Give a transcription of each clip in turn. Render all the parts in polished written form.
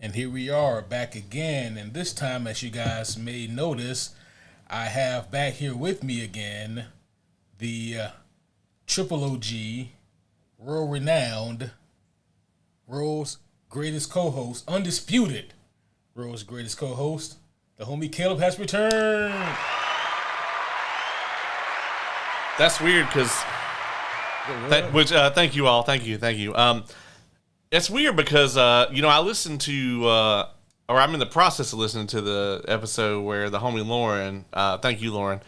And here we are back again. And this time, as you guys may notice, I have back here with me again the triple OG, world renowned, world's greatest co host, undisputed world's greatest co host. The homie Caleb has returned. That's weird because, thank you all. Thank you. It's weird because, I listened to, or I'm in the process of listening to the episode where the homie Lauren, thank you, Lauren,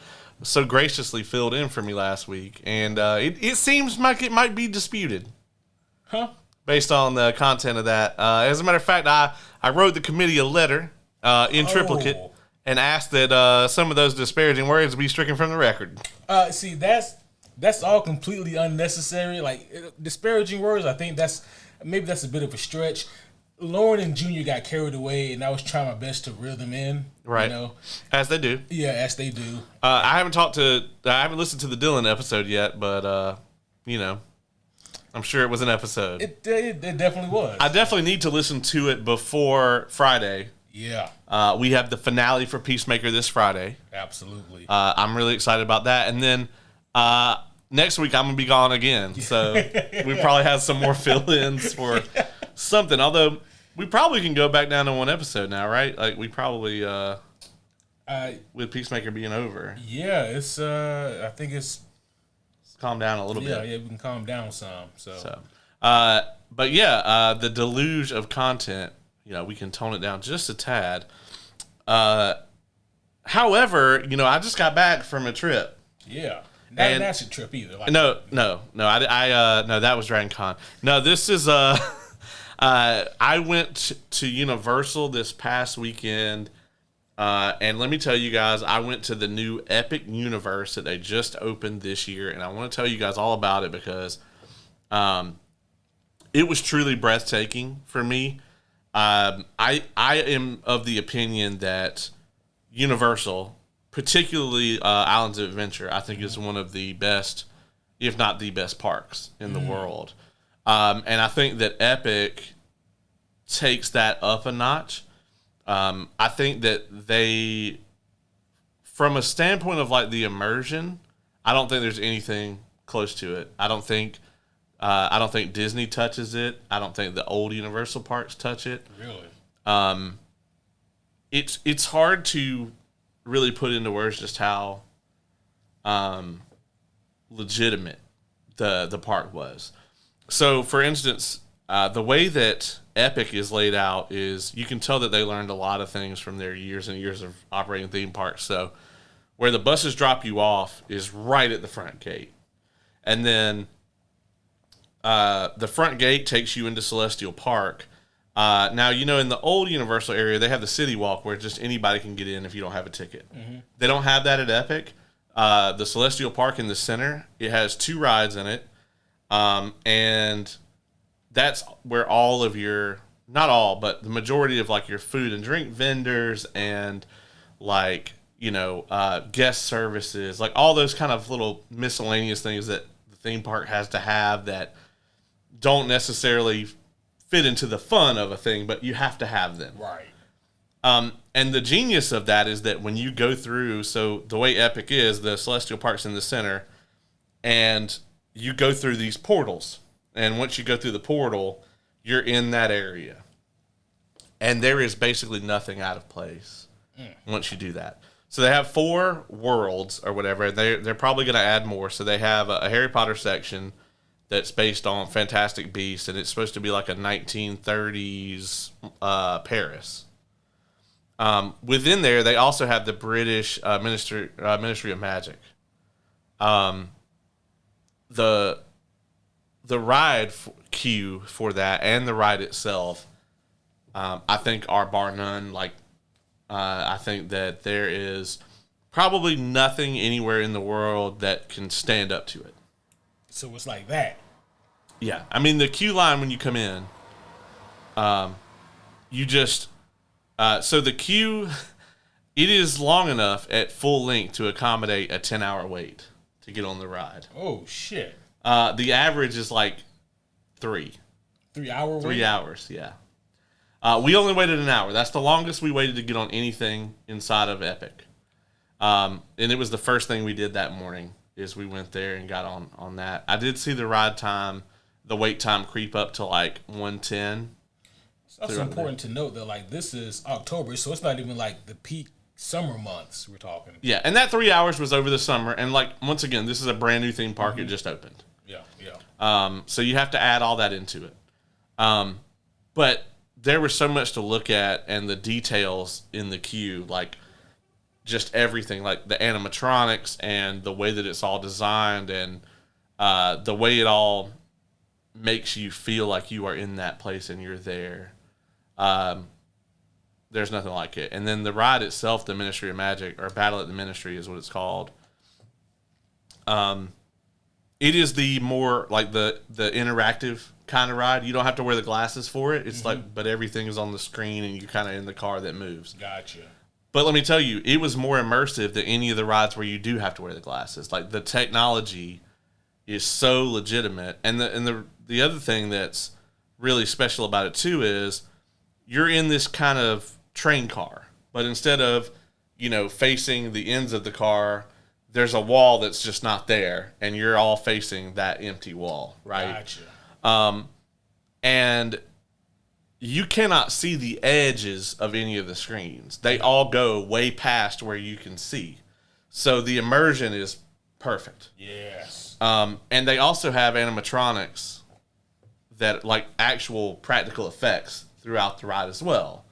so graciously filled in for me last week. And it seems like it might be disputed. Huh? Based on the content of that. As a matter of fact, I wrote the committee a letter in triplicate and asked that some of those disparaging words be stricken from the record. See, that's all completely unnecessary. Like, disparaging words, I think that's a bit of a stretch. Lauren and Junior got carried away, and I was trying my best to reel them in. Right. As they do. Yeah, as they do. I haven't listened to the Dylan episode yet, but, I'm sure it was an episode. It definitely was. I definitely need to listen to it before Friday. Yeah. We have the finale for Peacemaker this Friday. Absolutely. I'm really excited about that. And then next week I'm going to be gone again. So we probably have some more fill-ins for something. Although we probably can go back down to one episode now, right? Like we probably, with Peacemaker being over. Yeah, it's, I think it's... Calm down a little bit. Yeah, we can calm down some. But yeah, the deluge of content, we can tone it down just a tad. However, I just got back from a trip. Yeah. That's a trip either. Like, no, that was Dragon Con. No, this is, I went to Universal this past weekend. And let me tell you guys, I went to the new Epic Universe that they just opened this year, and I want to tell you guys all about it because it was truly breathtaking for me. I am of the opinion that Universal, particularly Islands of Adventure, I think is one of the best, if not the best parks in the world. And I think that Epic takes that up a notch. I think that they, from a standpoint of like the immersion, I don't think there's anything close to it. I don't think Disney touches it. I don't think the old Universal parks touch it. Really? It's hard to really put into words just how legitimate the park was. So, for instance, the way that Epic is laid out is you can tell that they learned a lot of things from their years and years of operating theme parks. So where the buses drop you off is right at the front gate. And then the front gate takes you into Celestial Park. Now, in the old Universal area, they have the City Walk where just anybody can get in if you don't have a ticket. Mm-hmm. They don't have that at Epic. The Celestial Park in the center, it has 2 rides in it. And that's where all of your, not all, but the majority of like your food and drink vendors and like, guest services, like all those kind of little miscellaneous things that the theme park has to have that don't necessarily fit into the fun of a thing, but you have to have them. Right. And the genius of that is that when you go through, so the way Epic is, the Celestial Park's in the center, and you go through these portals. And once you go through the portal, you're in that area. And there is basically nothing out of place once you do that. So they have 4 worlds or whatever. They're probably going to add more. So they have a Harry Potter section that's based on Fantastic Beasts, and it's supposed to be like a 1930s Paris. Within there, they also have the British Ministry of Magic. The ride queue for that and the ride itself, I think are bar none. Like, I think that there is probably nothing anywhere in the world that can stand up to it. So it's like that. Yeah. I mean, the queue line when you come in, you just, so the queue, it is long enough at full length to accommodate a 10-hour wait to get on the ride. Oh, shit. The average is like 3. 3 hour wait? 3 hours, yeah. We only waited an hour. That's the longest we waited to get on anything inside of Epic. And it was the first thing we did that morning is we went there and got on that. I did see the wait time creep up to like 110. It's also important to note that like this is October, so it's not even like the peak summer months we're talking. Yeah, and that 3 hours was over the summer. And like once again, this is a brand new theme park. It just opened. Yeah. So you have to add all that into it. But there was so much to look at, and the details in the queue, like just everything, like the animatronics and the way that it's all designed, and the way it all makes you feel like you are in that place and you're there. There's nothing like it. And then the ride itself, the Ministry of Magic, or Battle at the Ministry is what it's called. It is the more like the interactive kind of ride. You don't have to wear the glasses for it. It's like, but everything is on the screen and you're kind of in the car that moves. Gotcha. But let me tell you, it was more immersive than any of the rides where you do have to wear the glasses. Like the technology is so legitimate. And the other thing that's really special about it too is you're in this kind of train car, but instead of, facing the ends of the car, there's a wall that's just not there, and you're all facing that empty wall, right? Gotcha. And you cannot see the edges of any of the screens. They all go way past where you can see. So the immersion is perfect. Yes. And they also have animatronics that like actual practical effects throughout the ride as well.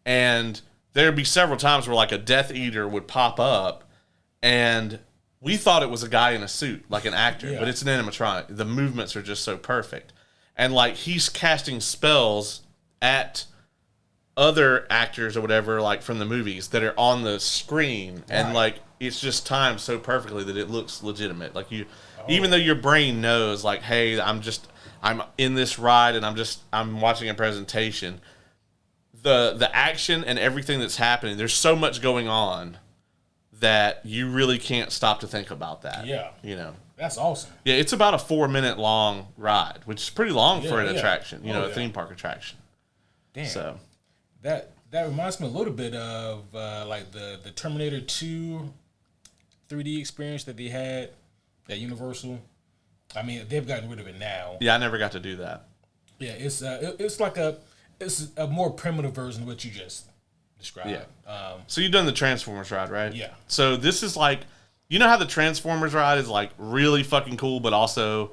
And there'd be several times where like a Death Eater would pop up, and we thought it was a guy in a suit, like an actor, but it's an animatronic. The movements are just so perfect. And like he's casting spells at other actors or whatever, like from the movies that are on the screen. Right. And like it's just timed so perfectly that it looks legitimate. Like even though your brain knows like, hey, I'm in this ride and I'm watching a presentation, the action and everything that's happening, there's so much going on that you really can't stop to think about that. Yeah. That's awesome. Yeah, it's about a 4-minute long ride, which is pretty long for an attraction, a theme park attraction. Damn. So that reminds me a little bit of like the Terminator 2 3D experience that they had at Universal. I mean, they've gotten rid of it now. Yeah, I never got to do that. Yeah, it's like it's a more primitive version of what you just described. Yeah. So you've done the Transformers ride, right? Yeah. So this is like, how the Transformers ride is like really fucking cool, but also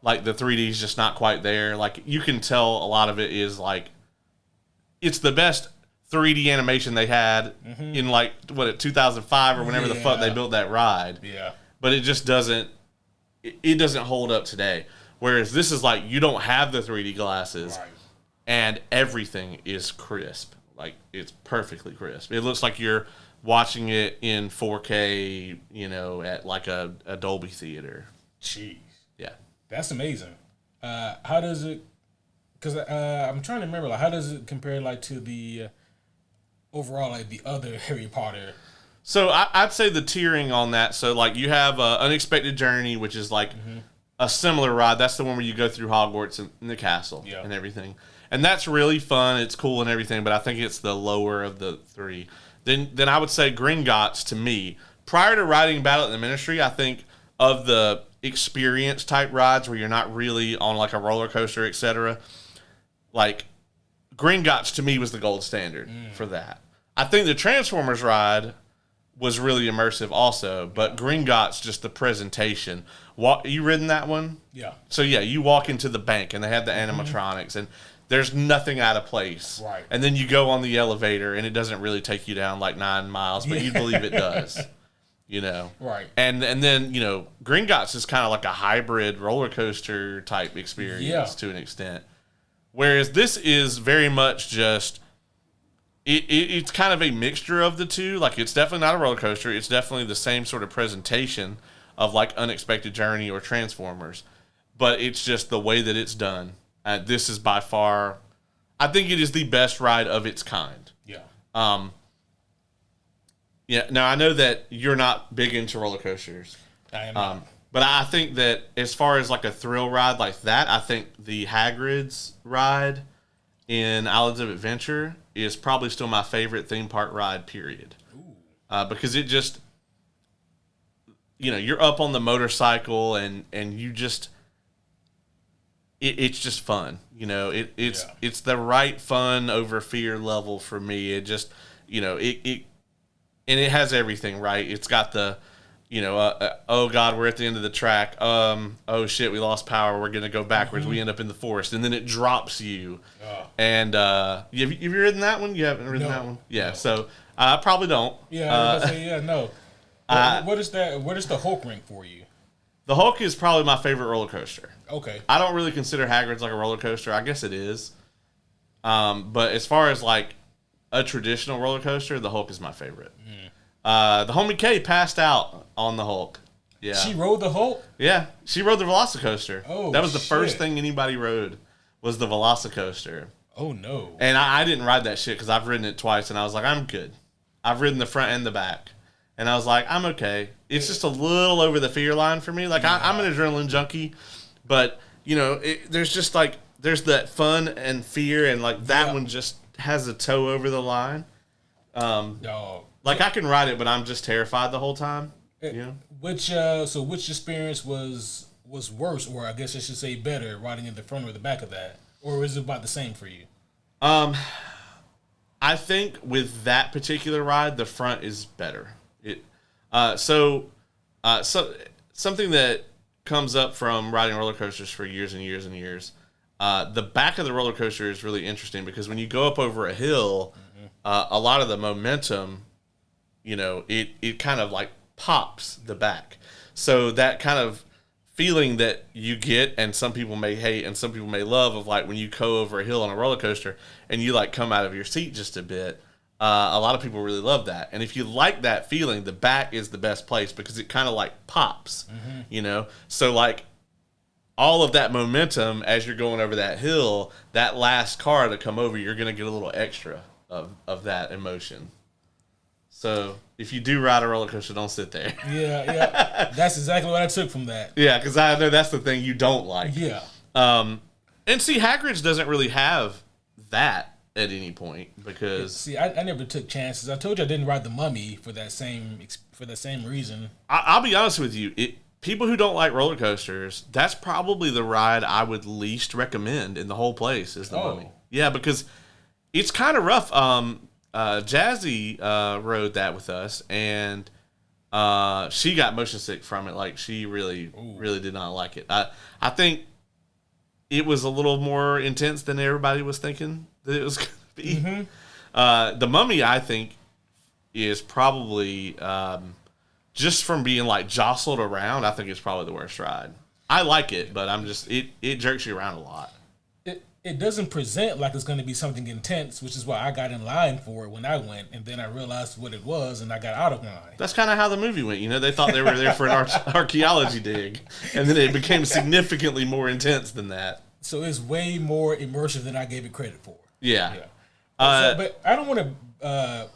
like the 3D is just not quite there. Like you can tell a lot of it is like, it's the best 3D animation they had in like, 2005 or whenever the fuck they built that ride. Yeah. But it just doesn't hold up today. Whereas this is like, you don't have the 3D glasses, right, and everything is crisp. Like, it's perfectly crisp. It looks like you're watching it in 4K, at like a Dolby theater. Jeez. Yeah. That's amazing. How does it, because I'm trying to remember, like, how does it compare, like, to the overall, like, the other Harry Potter? So I'd say the tiering on that. So, like, you have Unexpected Journey, which is, like, a similar ride. That's the one where you go through Hogwarts and the castle and everything. And that's really fun. It's cool and everything, but I think it's the lower of the three. Then I would say Gringotts, to me, prior to riding Battle at the Ministry, I think of the experience type rides where you're not really on like a roller coaster, etc. Like, Gringotts to me was the gold standard for that. I think the Transformers ride was really immersive also, but Gringotts, just the presentation. You ridden that one? Yeah. So yeah, you walk into the bank and they have the animatronics and there's nothing out of place. Right. And then you go on the elevator and it doesn't really take you down like 9 miles, but you believe it does. Right. And then, Gringotts is kind of like a hybrid roller coaster type experience to an extent. Whereas this is very much just, it's kind of a mixture of the two. Like, it's definitely not a roller coaster. It's definitely the same sort of presentation of like Unexpected Journey or Transformers. But it's just the way that it's done. This is by far, I think it is the best ride of its kind. Yeah. Yeah. Now, I know that you're not big into roller coasters. I am not. But I think that as far as like a thrill ride like that, I think the Hagrid's ride in Islands of Adventure is probably still my favorite theme park ride, period. Because it just, you're up on the motorcycle and you just, it's just fun. It's the right fun over fear level for me. It just, and it has everything, right? It's got the, oh God, we're at the end of the track. Oh shit, we lost power. We're going to go backwards. We end up in the forest. And then it drops you. And have you ridden that one? You haven't ridden that one? Yeah, no. So I probably don't. Yeah, I was gonna say, no. What is that? What is the Hulk rank for you? The Hulk is probably my favorite roller coaster. Okay. I don't really consider Hagrid's like a roller coaster. I guess it is. But as far as like a traditional roller coaster, the Hulk is my favorite. The homie Kay passed out on the Hulk. Yeah. She rode the Hulk? Yeah. She rode the Velocicoaster. Oh, that was the first thing anybody rode was the Velocicoaster. Oh, no. And I didn't ride that shit because I've ridden it twice, and I was like, I'm good. I've ridden the front and the back. And I was like, I'm okay. It's just a little over the fear line for me. Like, I'm an adrenaline junkie, but, there's just, like, there's that fun and fear, and, like, that one just has a toe over the line. Like, I can ride it, but I'm just terrified the whole time. Which experience was worse, or I guess I should say better, riding in the front or the back of that? Or is it about the same for you? I think with that particular ride, the front is better. So something that comes up from riding roller coasters for years and years and years, the back of the roller coaster is really interesting because when you go up over a hill, a lot of the momentum, it kind of like pops the back. So that kind of feeling that you get, and some people may hate and some people may love, of like when you go over a hill on a roller coaster and you like come out of your seat just a bit, a lot of people really love that. And if you like that feeling, the back is the best place because it kind of like pops, So like all of that momentum as you're going over that hill, that last car to come over, you're going to get a little extra of that emotion. So if you do ride a roller coaster, don't sit there. Yeah. That's exactly what I took from that. Yeah, because I know that's the thing you don't like. Yeah. And see, Hagrid's doesn't really have that at any point because... See, I never took chances. I told you I didn't ride the Mummy for that same reason. I'll be honest with you. People who don't like roller coasters, that's probably the ride I would least recommend in the whole place is the Mummy. Yeah, because it's kind of rough. Jazzy rode that with us, and she got motion sick from it. Like, she really did not like it. I think it was a little more intense than everybody was thinking that it was going to be. The Mummy, I think, is probably just from being like jostled around. I think it's probably the worst ride. I like it, but I'm just it jerks you around a lot. It doesn't present like it's going to be something intense, which is why I got in line for it when I went, and then I realized what it was, and I got out of line. That's kind of how the movie went. They thought they were there for an archaeology dig, and then it became significantly more intense than that. So it's way more immersive than I gave it credit for. Yeah. But I don't want to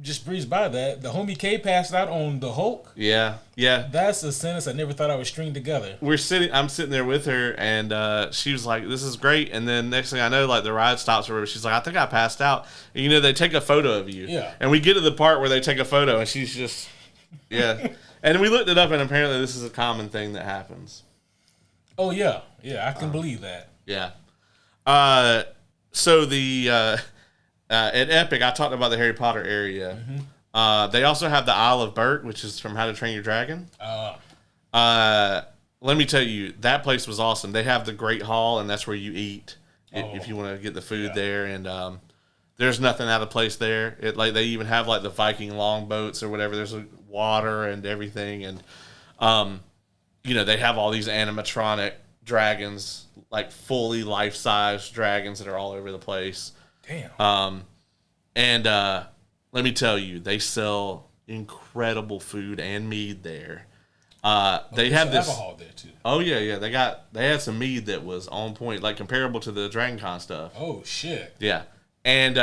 just breeze by that. The homie K passed out on the Hulk. Yeah. That's a sentence I never thought I would string together. I'm sitting there with her, and she was like, "This is great." And then next thing I know, like the ride stops or whatever. She's like, "I think I passed out." And, they take a photo of you. Yeah. And we get to the part where they take a photo, and she's just, yeah. And we looked it up, and apparently this is a common thing that happens. Oh yeah, I can believe that. Yeah. So the at Epic, I talked about the Harry Potter area. They also have the Isle of Bert, which is from How to Train Your Dragon. Let me tell you, that place was awesome. They have the Great Hall, and that's where you eat if you want to get the food there. And there's nothing out of place there. They even have like the Viking longboats or whatever. There's water and everything, and they have all these animatronic dragons, like fully life-size dragons that are all over the place. Damn. And let me tell you, they sell incredible food and mead there. They have this alcohol there too. Oh yeah. They had some mead that was on point, like comparable to the Dragon Con stuff. Oh shit. Yeah. And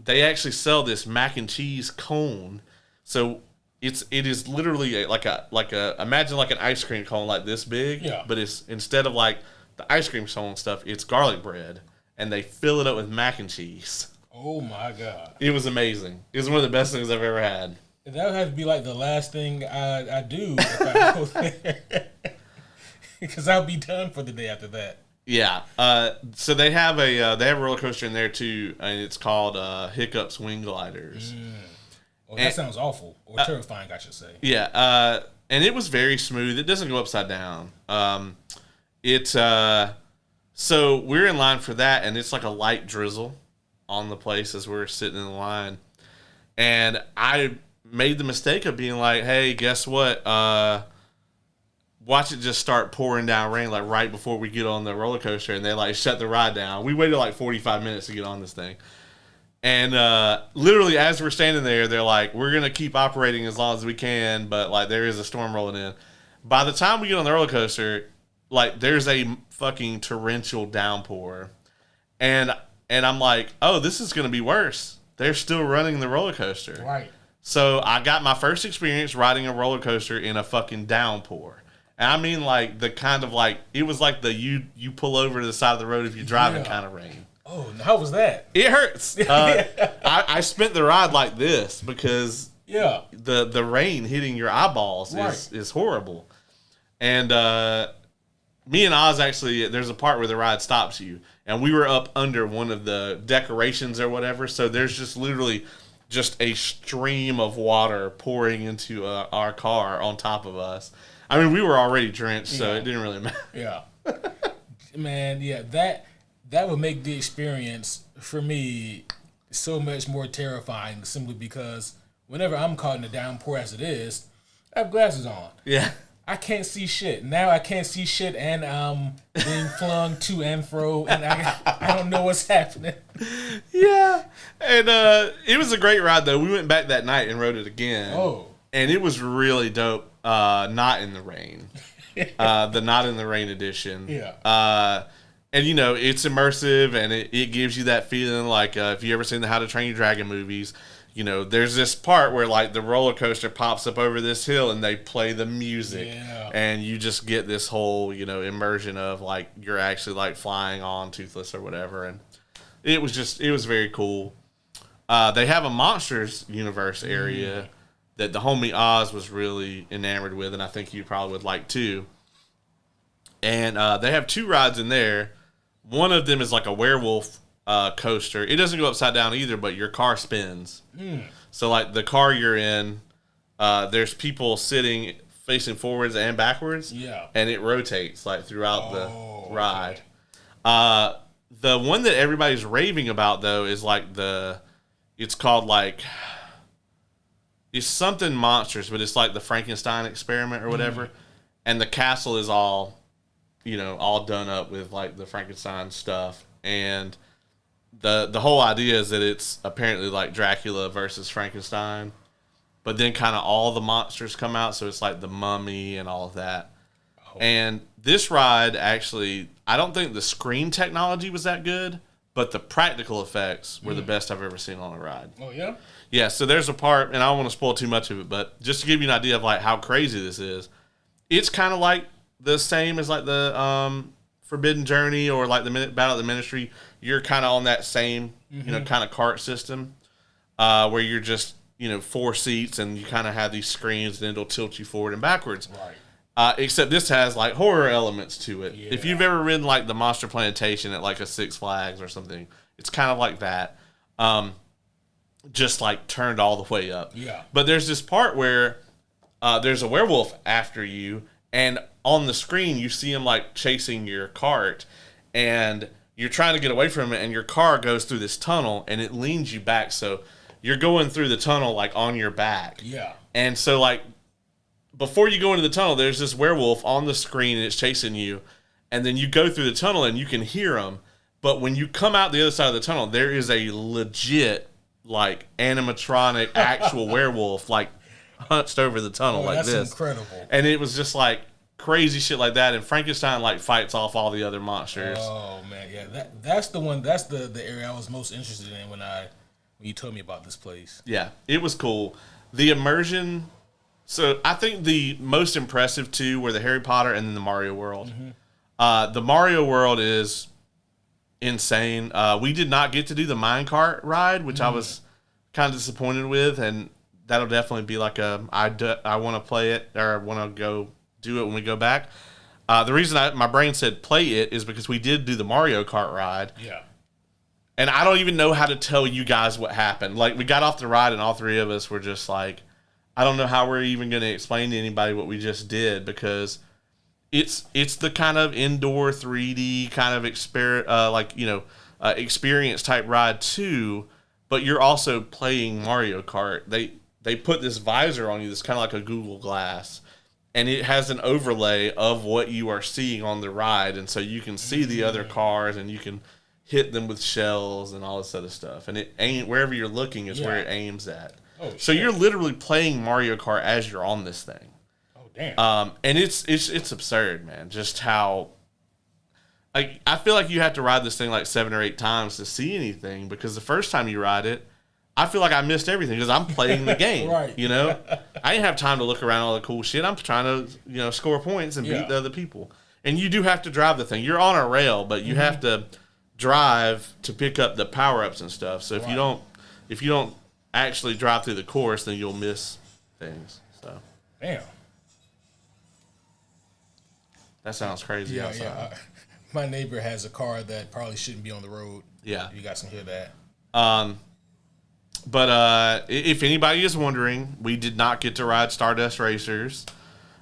they actually sell this mac and cheese cone. So it is literally like a imagine like an ice cream cone like this big. Yeah. But it's instead of like the ice cream cone stuff, it's garlic bread. and they fill it up with mac and cheese. Oh my God. It was amazing. It was one of the best things I've ever had. That would have to be like the last thing I do if I go there. Because I'll be done for the day after that. Yeah. So they have a roller coaster in there too, and it's called Hiccup Swing Gliders. Oh, that sounds awful. Or terrifying, I should say. Yeah. And it was very smooth. It doesn't go upside down. So we're in line for that, and it's like a light drizzle on the place as we're sitting in the line. And I made the mistake of being like, hey, guess what? Watch it just start pouring down rain like right before we get on the roller coaster, and they like shut the ride down. We waited like 45 minutes to get on this thing. And literally as we're standing there, they're like, we're going to keep operating as long as we can, but like there is a storm rolling in. By the time we get on the roller coaster, like there's a fucking torrential downpour. And I'm like, oh, this is going to be worse. They're still running the roller coaster. Right. So I got my first experience riding a roller coaster in a fucking downpour. And I mean like the kind of like, it was like the you pull over to the side of the road if you're driving kind of rain. Oh, how was that? It hurts. I spent the ride like this because the rain hitting your eyeballs is horrible. And me and Oz actually, there's a part where the ride stops you. And we were up under one of the decorations or whatever. So there's just literally just a stream of water pouring into our car on top of us. I mean, we were already drenched, so it didn't really matter. Yeah. Man, yeah, that would make the experience for me so much more terrifying simply because whenever I'm caught in a downpour as it is, I have glasses on. Yeah. I can't see shit. Now I can't see shit and I'm being flung to and fro and I don't know what's happening. Yeah. And it was a great ride though. We went back that night and rode it again. Oh. And it was really dope. Not in the rain. The Not in the Rain edition. Yeah. And, you know, it's immersive, and it gives you that feeling like if you ever seen the How to Train Your Dragon movies, you know, there's this part where, like, the roller coaster pops up over this hill, and they play the music. Yeah. And you just get this whole, you know, immersion of, like, you're actually, like, flying on Toothless or whatever. And it was very cool. They have a Monsters universe area that the homie Oz was really enamored with, and I think you probably would like, too. And they have two rides in there. One of them is like a werewolf coaster. It doesn't go upside down either, but your car spins. So like the car you're in, there's people sitting facing forwards and backwards. Yeah. And it rotates like throughout the ride. Okay. The one that everybody's raving about though is like it's called like, it's something monsters, but it's like the Frankenstein experiment or whatever. And the castle is all, you know, all done up with like the Frankenstein stuff, and the whole idea is that it's apparently like Dracula versus Frankenstein, but then kind of all the monsters come out, so it's like the Mummy and all of that. And this ride actually, I don't think the screen technology was that good, but the practical effects were the best I've ever seen on a ride. Oh yeah. Yeah. So there's a part, and I don't want to spoil too much of it, but just to give you an idea of like how crazy this is, it's kind of like the same as like the Forbidden Journey or like the Battle of the Ministry. You're kind of on that same, you know, kind of cart system where you're just, you know, 4 seats and you kind of have these screens and it'll tilt you forward and backwards. Right. Except this has like horror elements to it. Yeah. If you've ever ridden like the Monster Plantation at like a Six Flags or something, it's kind of like that. Just like turned all the way up. Yeah. But there's this part where there's a werewolf after you, and on the screen you see him like chasing your cart, and you're trying to get away from it, and your car goes through this tunnel and it leans you back, so you're going through the tunnel like on your back. Yeah. And so like before you go into the tunnel, there's this werewolf on the screen and it's chasing you, and then you go through the tunnel and you can hear him, but when you come out the other side of the tunnel, there is a legit like animatronic actual werewolf like hunched over the tunnel like that's this. Incredible. And it was just like crazy shit like that, and Frankenstein like fights off all the other monsters. Oh man, yeah, that's the one. That's the area I was most interested in when you told me about this place. Yeah, it was cool. The immersion. So I think the most impressive two were the Harry Potter and then the Mario World. The Mario World is insane. We did not get to do the minecart ride, which I was kind of disappointed with, and that'll definitely be like I want to play it, or I want to go do it when we go back. The reason my brain said play it is because we did do the Mario Kart ride. Yeah. And I don't even know how to tell you guys what happened. Like, we got off the ride and all three of us were just like, I don't know how we're even going to explain to anybody what we just did, because it's the kind of indoor 3D kind of experience type ride too, but you're also playing Mario Kart. They put this visor on you that's kind of like a Google Glass, and it has an overlay of what you are seeing on the ride, and so you can see the other cars and you can hit them with shells and all this other stuff. And it ain't wherever you're looking is where it aims at. Oh, so you're literally playing Mario Kart as you're on this thing. Oh, damn. And it's absurd, man. Just how, like, I feel like you have to ride this thing like 7 or 8 times to see anything, because the first time you ride it, I feel like I missed everything because I'm playing the game. Right. You know, I didn't have time to look around all the cool shit. I'm trying to, score points and beat the other people. And you do have to drive the thing. You're on a rail, but you have to drive to pick up the power-ups and stuff. So if you don't actually drive through the course, then you'll miss things. So damn. That sounds crazy outside. Yeah. My neighbor has a car that probably shouldn't be on the road. Yeah. You guys can hear that. But if anybody is wondering, we did not get to ride Stardust Racers.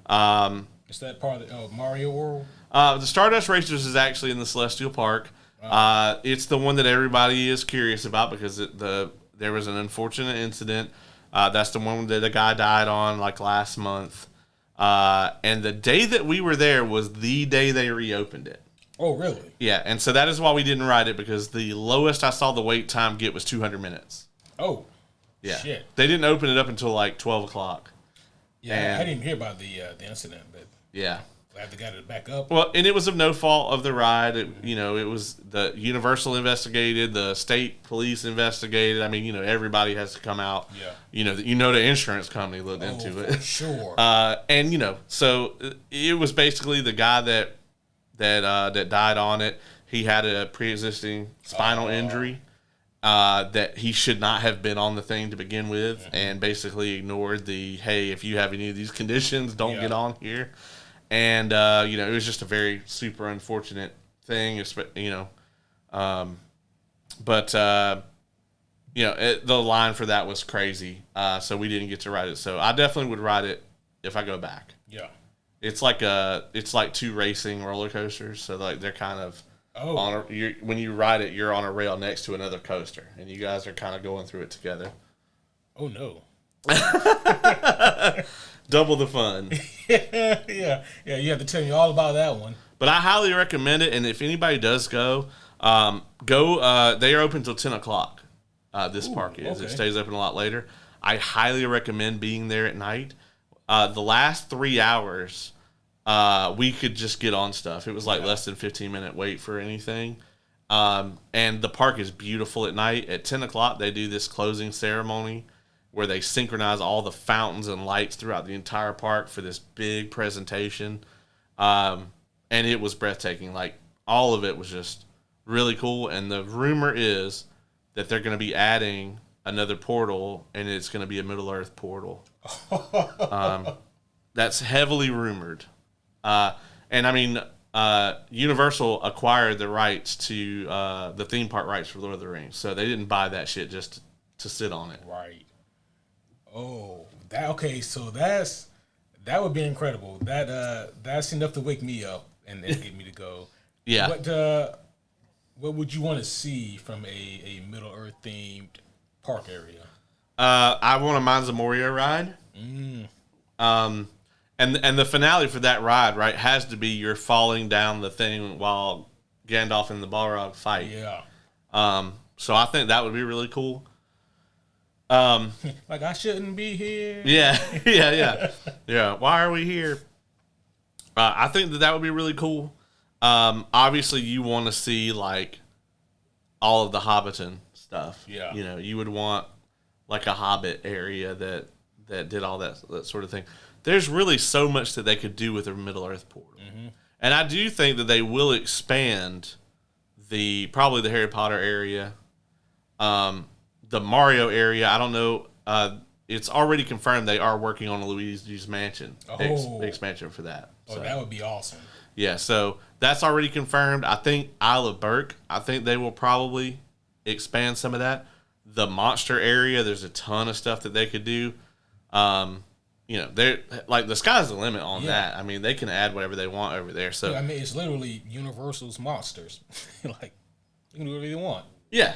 Is that part of Mario World? The Stardust Racers is actually in the Celestial Park. It's the one that everybody is curious about because there was an unfortunate incident. That's the one that a guy died on like last month. And the day that we were there was the day they reopened it. Oh, really? Yeah, and so that is why we didn't ride it, because the lowest I saw the wait time get was 200 minutes. Oh, yeah. Shit. They didn't open it up until like 12 o'clock. Yeah, I didn't hear about the incident, but yeah. glad they got it back up. Well, and it was of no fault of the ride. It was the Universal investigated, the state police investigated. I mean, everybody has to come out. Yeah. The insurance company looked into it. For sure. And so it was basically the guy that died on it. He had a pre-existing spinal injury that he should not have been on the thing to begin with, and basically ignored the, hey, if you have any of these conditions, don't get on here. And, it was just a very super unfortunate thing, but the line for that was crazy. So we didn't get to ride it. So I definitely would ride it if I go back. Yeah. It's like 2 racing roller coasters. So like they're kind of when you ride it, you're on a rail next to another coaster, and you guys are kind of going through it together. Oh no. Double the fun. Yeah. You have to tell me all about that one. But I highly recommend it, and if anybody does go. They are open till 10 o'clock. This park is. Okay. It stays open a lot later. I highly recommend being there at night. The last 3 hours, we could just get on stuff. It was like less than 15-minute wait for anything. And the park is beautiful at night. At 10 o'clock, they do this closing ceremony where they synchronize all the fountains and lights throughout the entire park for this big presentation. And it was breathtaking. Like, all of it was just really cool. And the rumor is that they're going to be adding another portal, and it's going to be a Middle-earth portal. That's heavily rumored. And I mean, Universal acquired the rights to the theme park rights for Lord of the Rings, so they didn't buy that shit just to sit on it. Right. Oh, okay. So that would be incredible. That's enough to wake me up and get me to go. Yeah. What would you want to see from a Middle Earth themed park area? I want a Mines of Moria ride. And the finale for that ride, right, has to be you're falling down the thing while Gandalf and the Balrog fight. Yeah. So I think that would be really cool. Like, I shouldn't be here. Yeah. Why are we here? I think that would be really cool. Obviously, you want to see like all of the Hobbiton stuff. Yeah. You would want like a Hobbit area that did all that sort of thing. There's really so much that they could do with a Middle Earth portal. Mm-hmm. And I do think that they will expand probably the Harry Potter area, the Mario area. I don't know. It's already confirmed they are working on a Luigi's Mansion expansion for that. So that would be awesome. Yeah, so that's already confirmed. I think Isle of Berk, I think they will probably expand some of that. The monster area, there's a ton of stuff that they could do. They're like the sky's the limit on that. I mean, they can add whatever they want over there. So I mean, it's literally Universal's monsters. Like, you can do whatever you want. Yeah.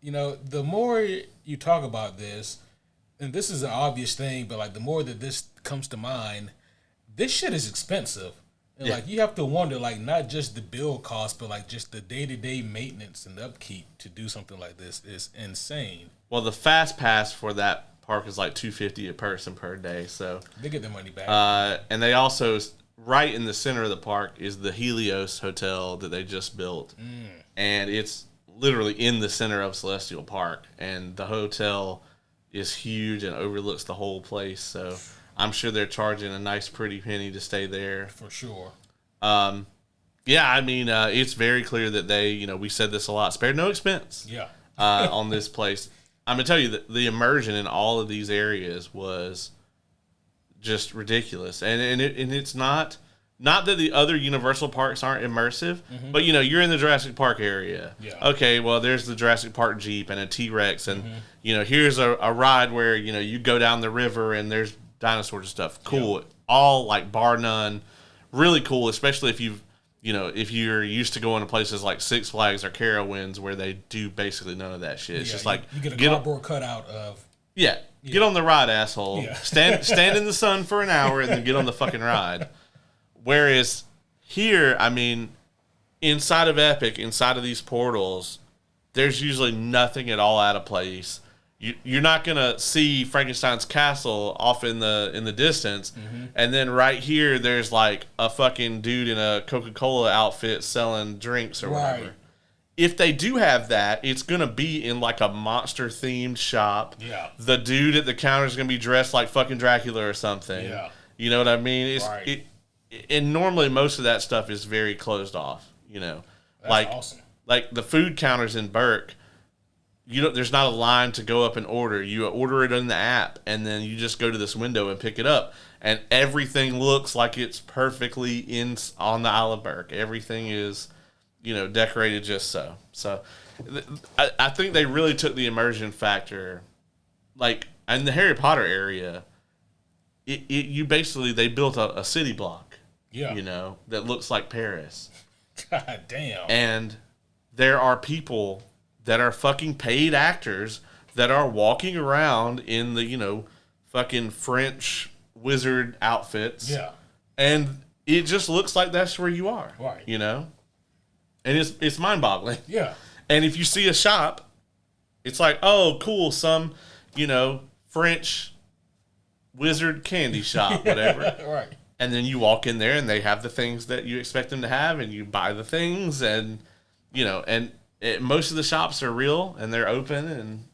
The more you talk about this, and this is an obvious thing, but like the more that this comes to mind, this shit is expensive. And like you have to wonder, like not just the bill cost, but like just the day-to-day maintenance and upkeep to do something like this is insane. Well, the fast pass for that park is like $250 a person per day, so they get their money back. And they also, right in the center of the park is the Helios Hotel that they just built, and it's literally in the center of Celestial Park, and the hotel is huge and overlooks the whole place. So I'm sure they're charging a nice pretty penny to stay there. For sure. Yeah, I mean, it's very clear that they, we said this a lot, spared no expense on this place. I'm going to tell you that the immersion in all of these areas was just ridiculous. And it's not that the other Universal parks aren't immersive, but, you're in the Jurassic Park area. Yeah. Okay, well, there's the Jurassic Park Jeep and a T-Rex, and, here's a ride where, you go down the river and there's dinosaurs and stuff. Cool. All, like, bar none. Really cool, especially if if you're used to going to places like Six Flags or Carowinds where they do basically none of that shit. It's just like you get a cardboard cutout of get on the ride, asshole. Yeah. Stand in the sun for an hour and then get on the fucking ride. Whereas here, I mean, inside of Epic, inside of these portals, there's usually nothing at all out of place. You're not gonna see Frankenstein's castle off in the distance, and then right here there's like a fucking dude in a Coca-Cola outfit selling drinks or whatever. If they do have that, it's gonna be in like a monster themed shop. Yeah. The dude at the counter is gonna be dressed like fucking Dracula or something. Yeah. You know what I mean? And normally most of that stuff is very closed off. That's like awesome. Like the food counters in Burke. There's not a line to go up and order. You order it in the app, and then you just go to this window and pick it up. And everything looks like it's perfectly on the Isle of Burke. Everything is, decorated just so. So, I think they really took the immersion factor. Like, in the Harry Potter area, they built a city block. Yeah. That looks like Paris. God damn. And there are people that are fucking paid actors that are walking around in the, fucking French wizard outfits. Yeah. And it just looks like that's where you are. Right. And it's mind-boggling. Yeah. And if you see a shop, it's like, oh, cool, some, French wizard candy shop, whatever. Right. And then you walk in there and they have the things that you expect them to have, and you buy the things, and, most of the shops are real and they're open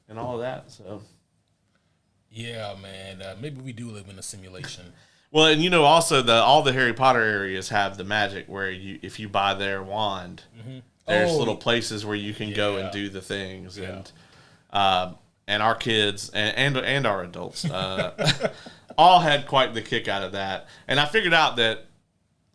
and all of that. So, yeah, man. Maybe we do live in a simulation. Well, and also all the Harry Potter areas have the magic where if you buy their wand, there's little places where you can go and do the things, and our kids and our adults all had quite the kick out of that. And I figured out that,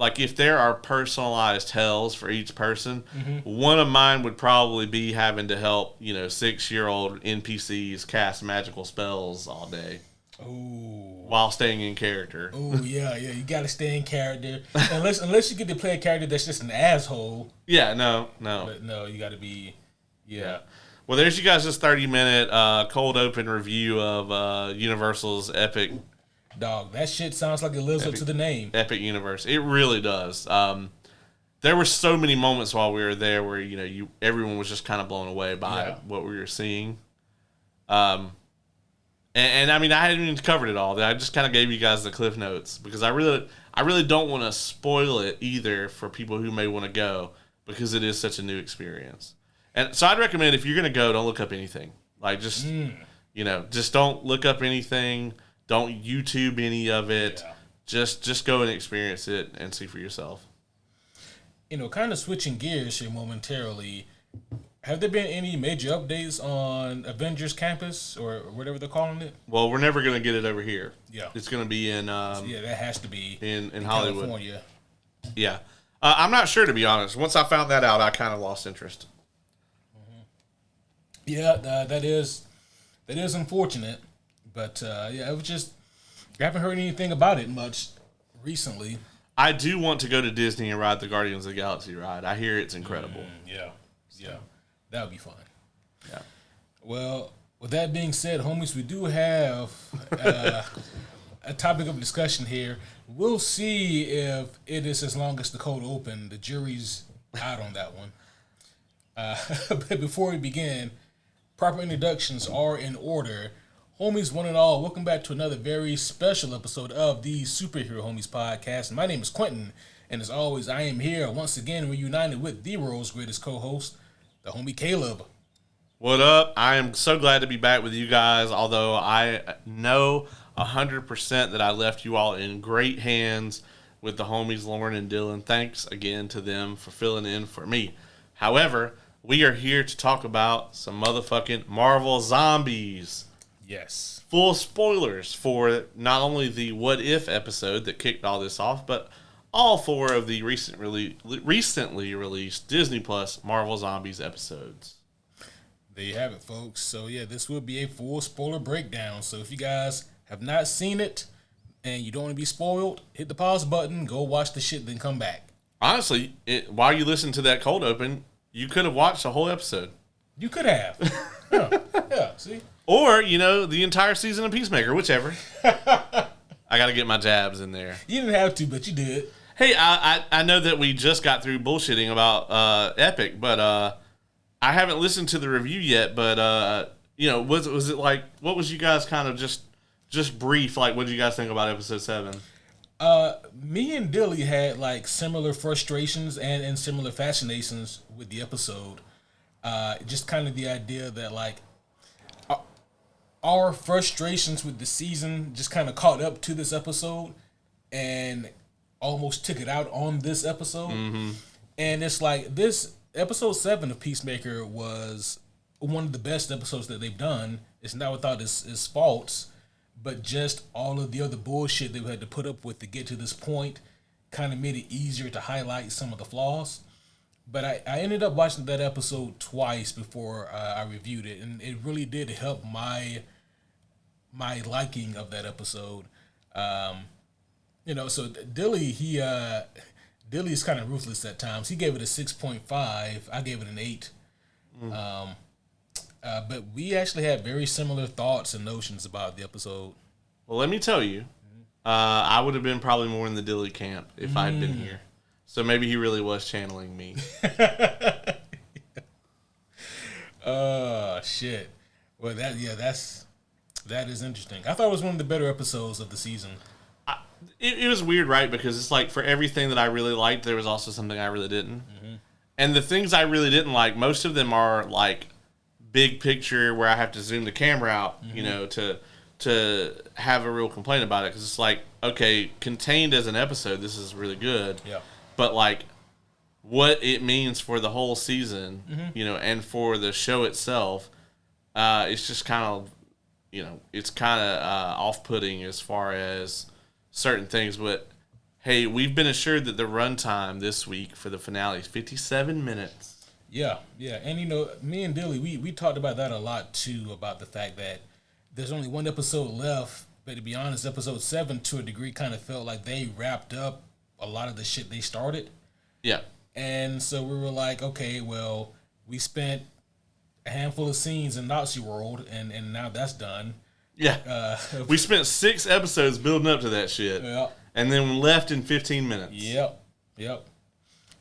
like, if there are personalized hells for each person, one of mine would probably be having to help, 6-year-old NPCs cast magical spells all day. Ooh. While staying in character. Oh, yeah. You got to stay in character. Unless you get to play a character that's just an asshole. Yeah, no. But no, you got to be, yeah. Well, there's you guys' 30-minute cold open review of Universal's Epic. Dog, that shit sounds like it lives up to the name. Epic Universe. It really does. There were so many moments while we were there where, everyone was just kind of blown away by what we were seeing. And I mean, I hadn't even covered it all. I just kind of gave you guys the cliff notes because I really don't want to spoil it either for people who may want to go because it is such a new experience. And so I'd recommend if you're going to go, don't look up anything. Like just don't look up anything. Don't YouTube any of it. Yeah. Just go and experience it and see for yourself. kind of switching gears here momentarily. Have there been any major updates on Avengers Campus or whatever they're calling it? Well, we're never going to get it over here. Yeah. It's going to be in Yeah, that has to be in Hollywood. California. Yeah. I'm not sure, to be honest. Once I found that out, I kind of lost interest. Yeah, that is unfortunate. But yeah, it was just I haven't heard anything about it much recently. I do want to go to Disney and ride the Guardians of the Galaxy ride. I hear it's incredible. Yeah. That would be fun. Yeah. Well, with that being said, homies, we do have a topic of discussion here. We'll see if it is as long as the cold open. The jury's out on that one. But before we begin, proper introductions are in order. Homies, one and all, welcome back to another very special episode of the Superhero Homies podcast. My name is Quentin, and as always, I am here once again reunited with the world's greatest co-host, the homie Caleb. What up? I am so glad to be back with you guys, although I know 100% that I left you all in great hands with the homies Lauren and Dylan. Thanks again to them for filling in for me. However, we are here to talk about some motherfucking Marvel Zombies. Yes. Full spoilers for not only the What If episode that kicked all this off, but all 4 of the recently released Disney Plus Marvel Zombies episodes. There you have it, folks. So, yeah, this will be a full spoiler breakdown. So, if you guys have not seen it and you don't want to be spoiled, hit the pause button, go watch the shit, then come back. Honestly, while you listen to that cold open, you could have watched the whole episode. You could have. Yeah, see? Or, the entire season of Peacemaker, whichever. I got to get my jabs in there. You didn't have to, but you did. Hey, I know that we just got through bullshitting about Epic, but I haven't listened to the review yet. But was it like, what was you guys kind of just brief? Like, what did you guys think about episode 7? Me and Dilly had like similar frustrations and similar fascinations with the episode. Just kind of the idea that like our frustrations with the season just kind of caught up to this episode and almost took it out on this episode. Mm-hmm. And it's like this episode 7 of Peacemaker was one of the best episodes that they've done. It's not without its faults, but just all of the other bullshit they had to put up with to get to this point kind of made it easier to highlight some of the flaws. But I ended up watching that episode twice before I reviewed it, and it really did help my liking of that episode. So Dilly, Dilly's kind of ruthless at times. He gave it a 6.5. I gave it an 8. But we actually had very similar thoughts and notions about the episode. Well, let me tell you, I would have been probably more in the Dilly camp if I had been here. So maybe he really was channeling me. Oh, shit. Well, that is interesting. I thought it was one of the better episodes of the season. It was weird, right? Because it's like for everything that I really liked, there was also something I really didn't. Mm-hmm. And the things I really didn't like, most of them are like big picture where I have to zoom the camera out, to have a real complaint about it. Because it's like, okay, contained as an episode, this is really good. Yeah. But like what it means for the whole season, and for the show itself, it's just kind of, it's kind of off-putting as far as certain things. But hey, we've been assured that the runtime this week for the finale is 57 minutes. Yeah. And, me and Dilly, we talked about that a lot, too, about the fact that there's only one episode left. But to be honest, episode 7, to a degree, kind of felt like they wrapped up a lot of the shit they started. Yeah. And so we were like, okay, well, we spent a handful of scenes in Nazi World, and now that's done. Yeah. We spent 6 episodes building up to that shit. Yeah. And then left in 15 minutes. Yep.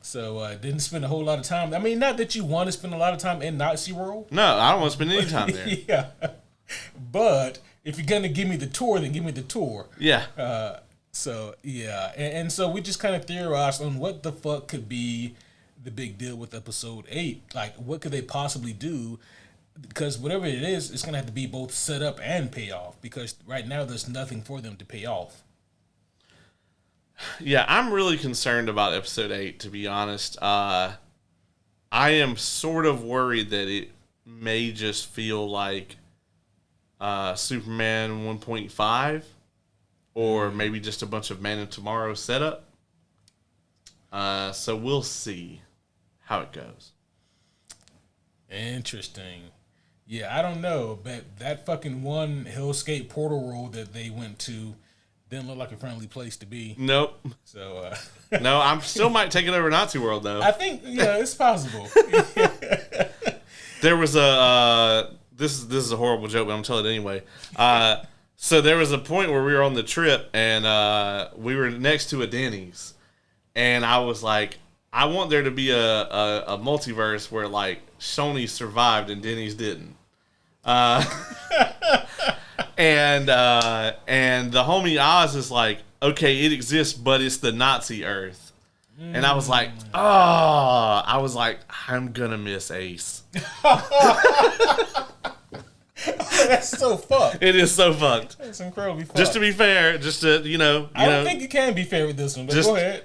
So didn't spend a whole lot of time. I mean, not that you want to spend a lot of time in Nazi World. No, I don't want to spend any time there. Yeah. But if you're going to give me the tour, then give me the tour. Yeah. So, yeah. And so we just kind of theorized on what the fuck could be the big deal with episode 8. Like, what could they possibly do? Because whatever it is, it's going to have to be both set up and pay off. Because right now, there's nothing for them to pay off. Yeah, I'm really concerned about episode 8, to be honest. I am sort of worried that it may just feel like Superman 1.5 or maybe just a bunch of Man of Tomorrow setup. So we'll see how it goes. Interesting. Yeah, I don't know, but that fucking one Hellscape portal world that they went to didn't look like a friendly place to be. Nope. So, no, I'm still might take it over Nazi world though. I think it's possible. There was a this is a horrible joke, but I'm telling it anyway. So there was a point where we were on the trip and we were next to a Denny's, and I was like, I want there to be a multiverse where like Shoney survived and Denny's didn't. And the homie Oz is like, okay, it exists, but it's the Nazi Earth. And I was like, I'm gonna miss Ace. That's so fucked. It is so fucked. That's incredibly fucked. Just to be fair, just to I don't think you can be fair with this one, but go ahead.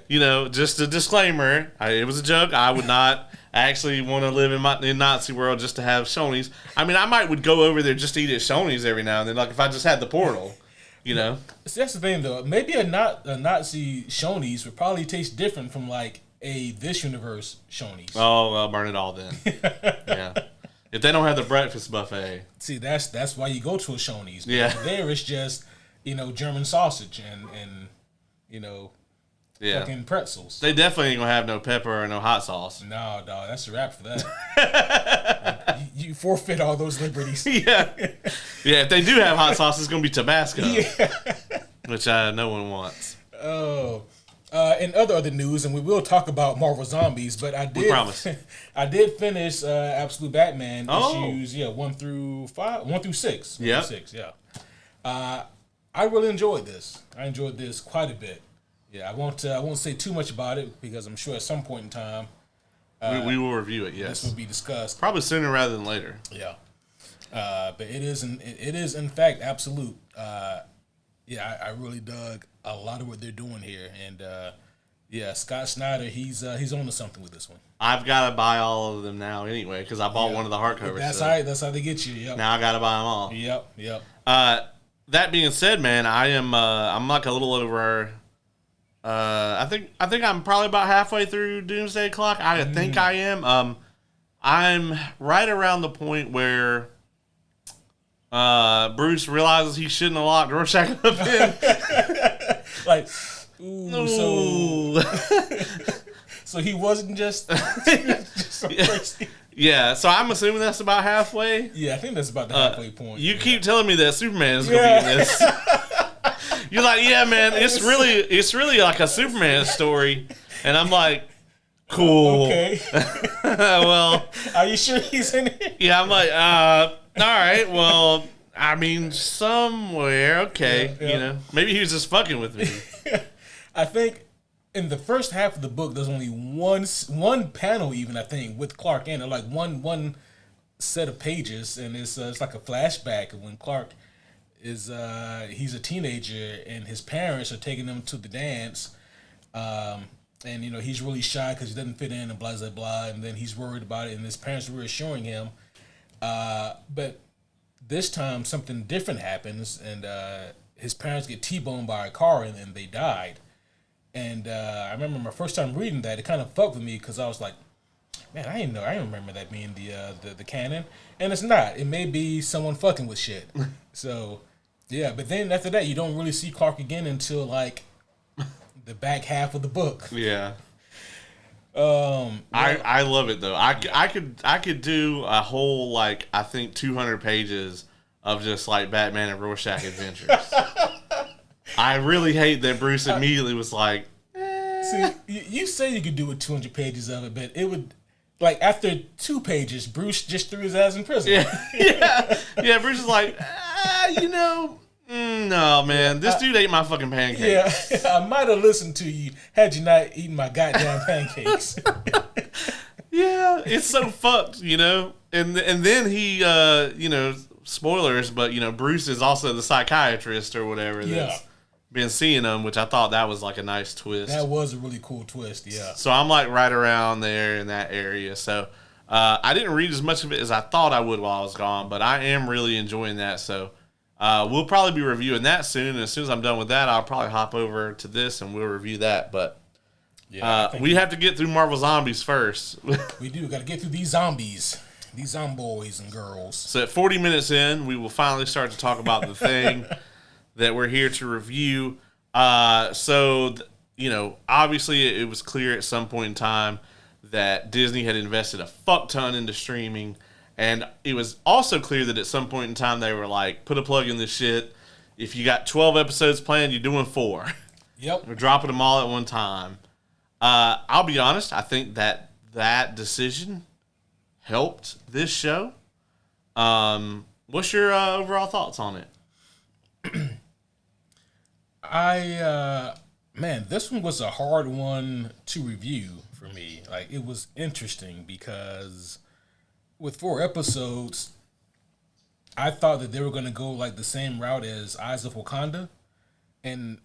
Just a disclaimer. It was a joke. I would not actually want to live in Nazi world just to have Shoney's. I mean, I would go over there just to eat at Shoney's every now and then, like if I just had the portal, See, that's the thing, though. Maybe a Nazi Shoney's would probably taste different from like a this universe Shoney's. Oh, well, burn it all then. Yeah. If they don't have the breakfast buffet. See, that's why you go to a Shoney's. Yeah. There it's just, German sausage and fucking pretzels. They definitely ain't gonna have no pepper or no hot sauce. No, dog, that's a wrap for that. you forfeit all those liberties. Yeah. Yeah, if they do have hot sauce, it's gonna be Tabasco. Yeah. Which no one wants. Oh. In other news, and we will talk about Marvel Zombies, but I did. We promise. I did finish Absolute Batman issues, 1 through 6. Yeah. 6, yeah. I really enjoyed this. I enjoyed this quite a bit. Yeah, I won't say too much about it because I'm sure at some point in time we will review it. Yes, this will be discussed. Probably sooner rather than later. Yeah. But it is in fact Absolute. I really dug a lot of what they're doing here, and Scott Snyder, he's on to something with this one. I've got to buy all of them now anyway because I bought one of the hardcovers. That's how they get you. Yep. Now I got to buy them all. Yep. That being said, man, I'm like a little over. I think I'm probably about halfway through Doomsday Clock. I think I am. I'm right around the point where Bruce realizes he shouldn't have locked Rorschach up in. Like, ooh. So he wasn't just so crazy. Yeah, so I'm assuming that's about halfway. Yeah, I think that's about the halfway point. You keep telling me that Superman is going to be in this. You're like, yeah, man, it's really like a Superman story. And I'm like, cool. Okay. Well. Are you sure he's in it? Yeah, I'm like, all right, well, I mean, somewhere, okay. Yeah. Maybe he was just fucking with me. I think in the first half of the book, there's only one panel, even, I think, with Clark in it, like one set of pages, and it's like a flashback of when Clark is he's a teenager and his parents are taking him to the dance, and he's really shy because he doesn't fit in and blah blah blah, and then he's worried about it, and his parents are reassuring him, but this time something different happens, and his parents get T-boned by a car and they died. And I remember my first time reading that, it kind of fucked with me because I was like, man, I didn't remember that being the canon. And it's not. It may be someone fucking with shit. So, yeah. But then after that, you don't really see Clark again until, like, the back half of the book. Yeah. I love it, though. I could do a whole, like, I think 200 pages of just, like, Batman and Rorschach adventures. I really hate that Bruce immediately was like, See, you say you could do it 200 pages of it, but it would, like, after 2 pages, Bruce just threw his ass in prison. Yeah, Bruce is like, no, man, this dude ate my fucking pancakes. Yeah, I might have listened to you had you not eaten my goddamn pancakes. Yeah, it's so fucked, and then he, spoilers, but, Bruce is also the psychiatrist or whatever that's been seeing them, which I thought that was like a nice twist. That was a really cool twist, yeah. So I'm like right around there in that area. So I didn't read as much of it as I thought I would while I was gone, but I am really enjoying that. So we'll probably be reviewing that soon. And as soon as I'm done with that, I'll probably hop over to this and we'll review that. But we have to get through Marvel Zombies first. We do. Got to get through these zombies. These zomboys and girls. So at 40 minutes in, we will finally start to talk about the thing that we're here to review. Obviously it was clear at some point in time that Disney had invested a fuck ton into streaming. And it was also clear that at some point in time they were like, put a plug in this shit. If you got 12 episodes planned, you're doing 4. Yep. We're dropping them all at one time. I'll be honest, I think that decision helped this show. What's your overall thoughts on it? This one was a hard one to review for me. Like, it was interesting because with 4 episodes, I thought that they were going to go like the same route as Eyes of Wakanda. And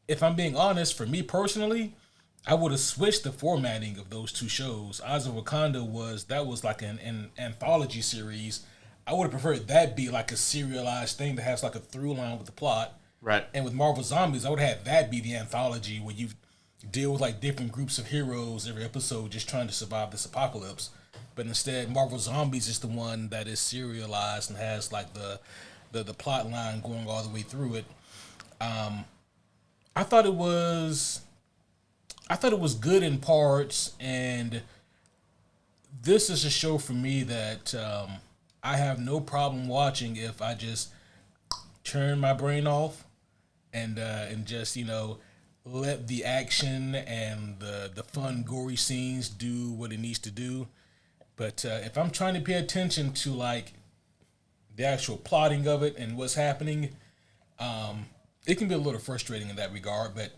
if I'm being honest, for me personally, I would have switched the formatting of those 2 shows. Eyes of Wakanda was like an anthology series. I would have preferred that be like a serialized thing that has like a through line with the plot. Right. And with Marvel Zombies, I would have that be the anthology where you deal with like different groups of heroes every episode just trying to survive this apocalypse. But instead, Marvel Zombies is the one that is serialized and has like the plot line going all the way through it. I thought it was good in parts, and this is a show for me that I have no problem watching if I just turn my brain off and just let the action and the fun gory scenes do what it needs to do. But if I'm trying to pay attention to like the actual plotting of it and what's happening, it can be a little frustrating in that regard. But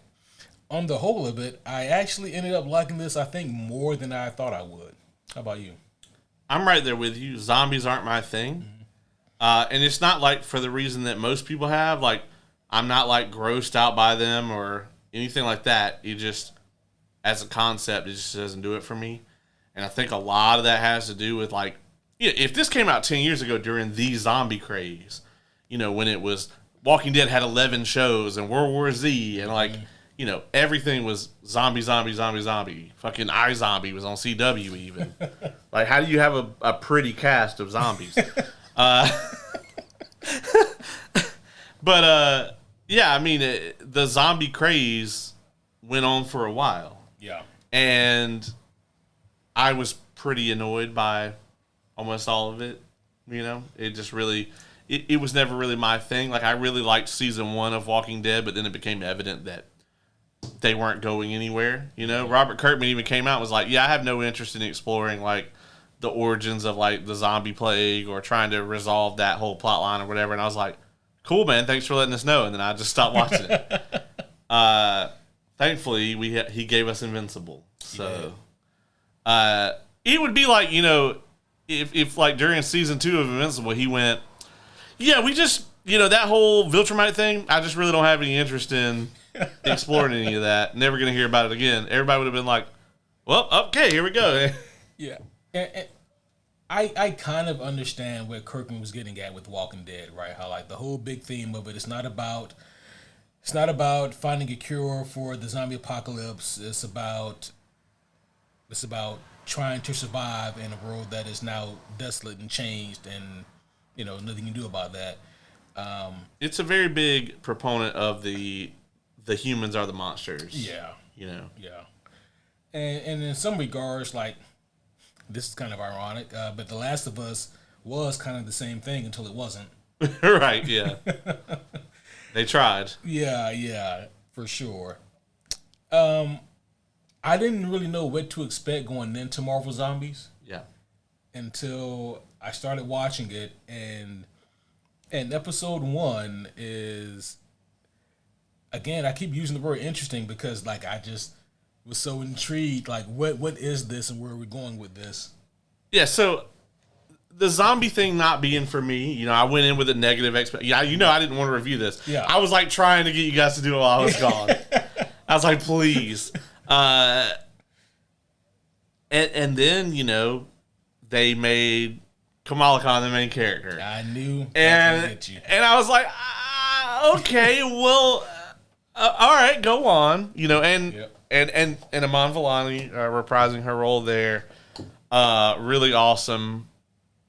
on the whole of it, I actually ended up liking this, I think, more than I thought I would. How about you? I'm right there with you. Zombies aren't my thing. And it's not like for the reason that most people have. Like, I'm not like grossed out by them or anything like that. It just, as a concept, it just doesn't do it for me. And I think a lot of that has to do with like, if this came out 10 years ago during the zombie craze, when it was Walking Dead had 11 shows and World War Z and like, everything was zombie. Fucking iZombie was on CW even. Like, how do you have a pretty cast of zombies? But the zombie craze went on for a while. Yeah. And I was pretty annoyed by almost all of it. It just really, it was never really my thing. Like, I really liked season 1 of Walking Dead, but then it became evident that they weren't going anywhere. Robert Kirkman even came out and was like, yeah, I have no interest in exploring like the origins of like the zombie plague or trying to resolve that whole plot line or whatever. And I was like, cool, man, thanks for letting us know. And then I just stopped watching it. Thankfully he gave us Invincible. So it would be like, if like during season 2 of Invincible he went, yeah, we just, that whole Viltrumite thing, I just really don't have any interest in exploring any of that. Never going to hear about it again. Everybody would have been like, well, okay, here we go. Yeah. And I kind of understand where Kirkman was getting at with Walking Dead, right? How like the whole big theme of it is not about finding a cure for the zombie apocalypse. It's about trying to survive in a world that is now desolate and changed, and nothing you can do about that. It's a very big proponent of the humans are the monsters. Yeah. Yeah. And in some regards, like, this is kind of ironic, but The Last of Us was kind of the same thing until it wasn't. Right, yeah. They tried. Yeah, for sure. I didn't really know what to expect going into Marvel Zombies. Yeah. Until I started watching it, and episode 1 is, again, I keep using the word interesting because like I just was so intrigued, like what is this and where are we going with this? Yeah, so the zombie thing not being for me, you know, I went in with a negative expectation. Yeah, you know, I didn't want to review this. Yeah. I was like trying to get you guys to do it while I was gone. I was like, please. And then, you know, they made Kamala Khan the main character. I knew. And I was like, okay, well, all right, go on. You know, and Iman Vellani reprising her role there, really awesome.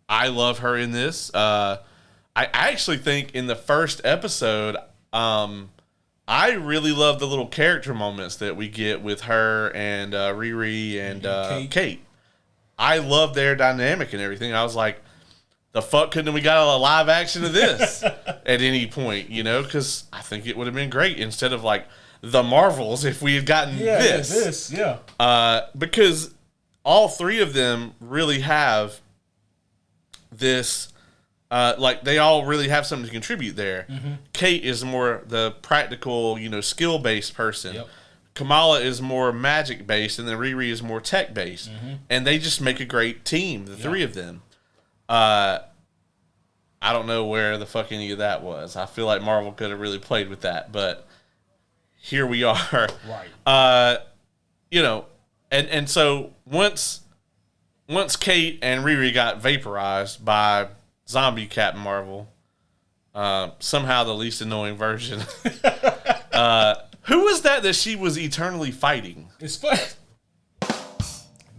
I love her in this. I actually think in the first episode, I really love the little character moments that we get with her and Riri and Kate. I love their dynamic and everything. I was like, the fuck couldn't we got a live action of this at any point, you know? Because I think it would have been great instead of like the Marvels if we had gotten this. Because all three of them really have this, like they all really have something to contribute there. Mm-hmm. Kate is more the practical, you know, skill-based person. Yep. Kamala is more magic-based, and then Riri is more tech-based. Mm-hmm. And they just make a great team, the three of them. I don't know where the fuck any of that was. I feel like Marvel could have really played with that, but here we are. Right. You know, and so once Kate and Riri got vaporized by zombie Captain Marvel, somehow the least annoying version. Who was that she was eternally fighting? It's fun.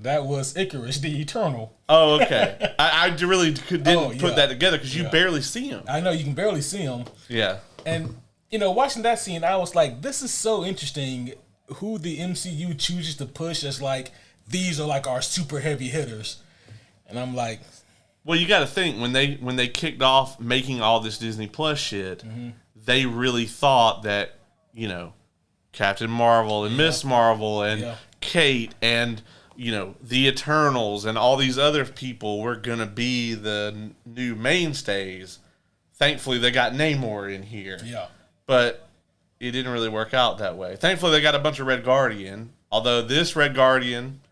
That was Icarus, the Eternal. Oh, okay. I really didn't put that together because you barely see him. I know, you can barely see him. Yeah. And, you know, watching that scene, I was like, this is so interesting who the MCU chooses to push as like, these are like our super heavy hitters. And I'm like... Well, you got to think, when they kicked off making all this Disney Plus shit, they really thought that, you know, Captain Marvel and Miss Marvel and Kate and... you know, the Eternals and all these other people were going to be the new mainstays. Thankfully, they got Namor in here. Yeah. But it didn't really work out that way. Thankfully, they got a bunch of Red Guardian. Although this Red Guardian